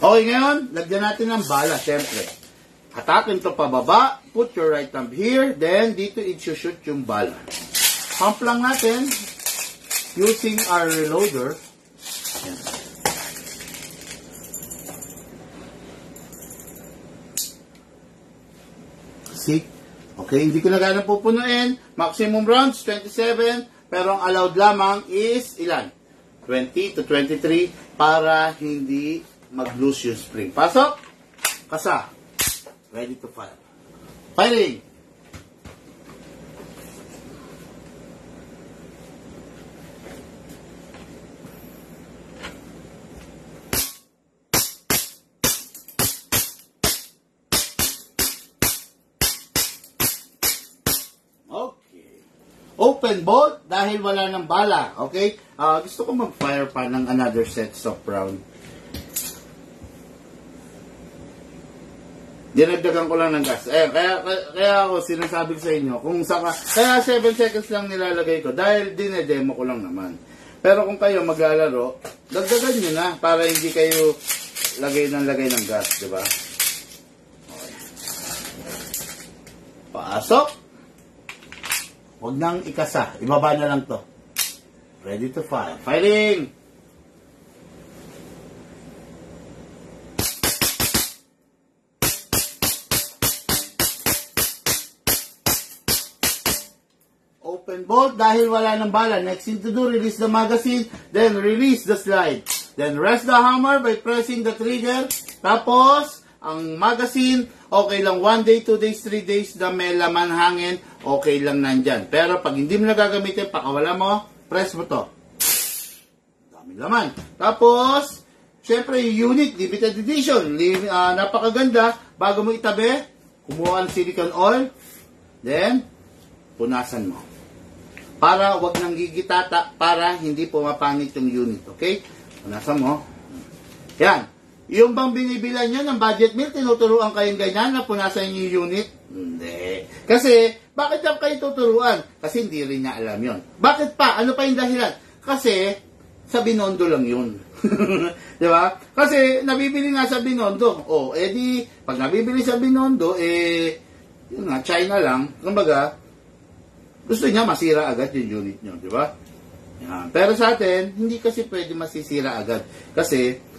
Okay, ngayon, lagyan natin ng bala, syempre. Hatakin to pababa. Put your right thumb here. Then, dito i-shoot yung bala. Pump lang natin. Using our reloader. Yan. See? Okay, hindi ko na gana pupunuin. Maximum rounds, 27. Pero ang allowed lamang is ilan? 20 to 23 para hindi mag-loose yung spring. Pasok. Kasa. Ready to fire. Firing. Open bolt dahil wala ng bala. Okay? Gusto ko mag-fire pa ng another set of round. Dinagdagan ko lang ng gas. Kaya ako sinasabi ko sa inyo, kung saka, kaya 7 seconds lang nilalagay ko dahil dinedemo ko lang naman. Pero kung kayo maglalaro, dagdagan nyo na para hindi kayo lagay ng gas, di ba? Okay. Pasok. Huwag nang ikasa. Ibaba na lang to. Ready to fire. Firing! Open bolt dahil wala ng bala. Next thing to do, release the magazine, then release the slide. Then rest the hammer by pressing the trigger. Tapos, ang magazine, okay lang 1 day, 2 days, 3 days na may laman hangin, okay lang nandyan. Pero pag hindi mo na gagamitin, pakawala mo, press mo to. Dami laman. Tapos, syempre, yung unit, limited edition. Napakaganda. Bago mo itabi, kumuha ng silicone oil. Then, punasan mo. Para wag nang gigitata, para hindi pumapangit yung unit. Okay? Punasan mo. Yan. Yung bang binibilan nyo ng budget meal, tinuturuan kayong ganyan na punasan yung unit? Hindi. Kasi, bakit lang kayo tuturuan? Kasi hindi rin niya alam yon. Bakit pa? Ano pa yung dahilan? Kasi, sa Binondo lang yun. Di ba? Kasi, nabibili nga sa Binondo. O, edi, pag nabibili sa Binondo, yun nga, China lang. Kumbaga, gusto niya masira agad yung unit nyo. Di ba? Yan. Pero sa atin, hindi kasi pwede masisira agad. Kasi,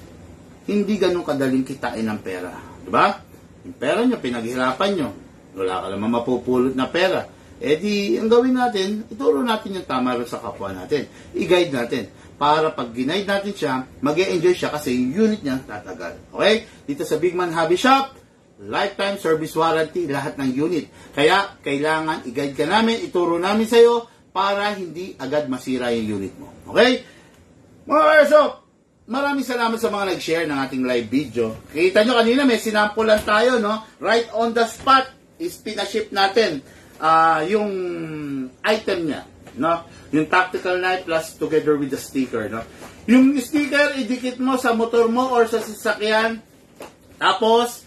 hindi ganun kadaling kitain ng pera. Diba? Yung pera nyo, pinaghirapan nyo. Wala ka naman mapupulot na pera. Eh di, ang gawin natin, ituro natin yung tama rin sa kapwa natin. I-guide natin. Para pag ginaid natin siya, mag-e-enjoy siya kasi yung unit niya tatagal. Okay? Dito sa Big Man Hobby Shop, lifetime service warranty, lahat ng unit. Kaya, kailangan i-guide ka namin, ituro namin sa'yo para hindi agad masira yung unit mo. Okay? Mga airsoft, maraming salamat sa mga nag-share ng ating live video. Kita nyo kanina may sinampulan tayo, no? Right on the spot is pinaship natin yung item niya, no? Yung tactical knife plus together with the sticker, no? Yung sticker, idikit mo sa motor mo or sa sasakyan. Tapos,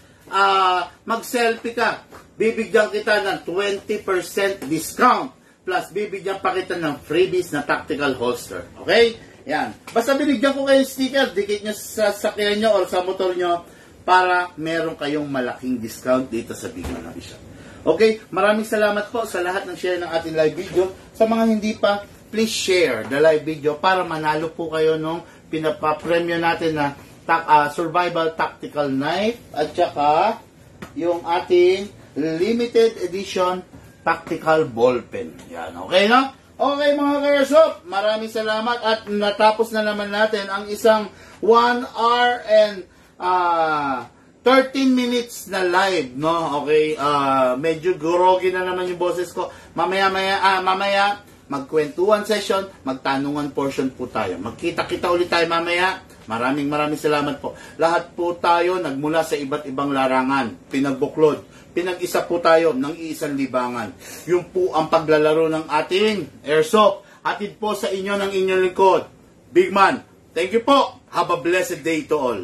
mag-selfie ka. Bibigyan kita ng 20% discount plus bibigyan pa kita ng freebies na tactical holster. Okay? Yan. Basta binigyan ko kayo sticker, dikit nyo sa sakyan nyo or sa motor nyo para meron kayong malaking discount dito sa Big Man Hobby Shop. Okay? Maraming salamat po sa lahat ng share ng ating live video. Sa mga hindi pa, please share the live video para manalo po kayo nung pinapapremyo natin na survival tactical knife at saka yung ating limited edition tactical ball pen. Yan. Okay, no? Okay mga ka-airsoft, maraming salamat at natapos na naman natin ang isang 1 hour and 13 minutes na live, no? Okay, medyo groggy na naman yung boses ko. Mamaya magkwentuhan session, magtanungan portion po tayo. Magkita-kita ulit tayo mamaya. Maraming salamat po. Lahat po tayo nagmula sa iba't ibang larangan, pinagbuklod. Pinag-isa po tayo ng iisang libangan. Yung po ang paglalaro ng ating airsoft. Hatid po sa inyo ng inyong lingkod. Big Man, thank you po. Have a blessed day to all.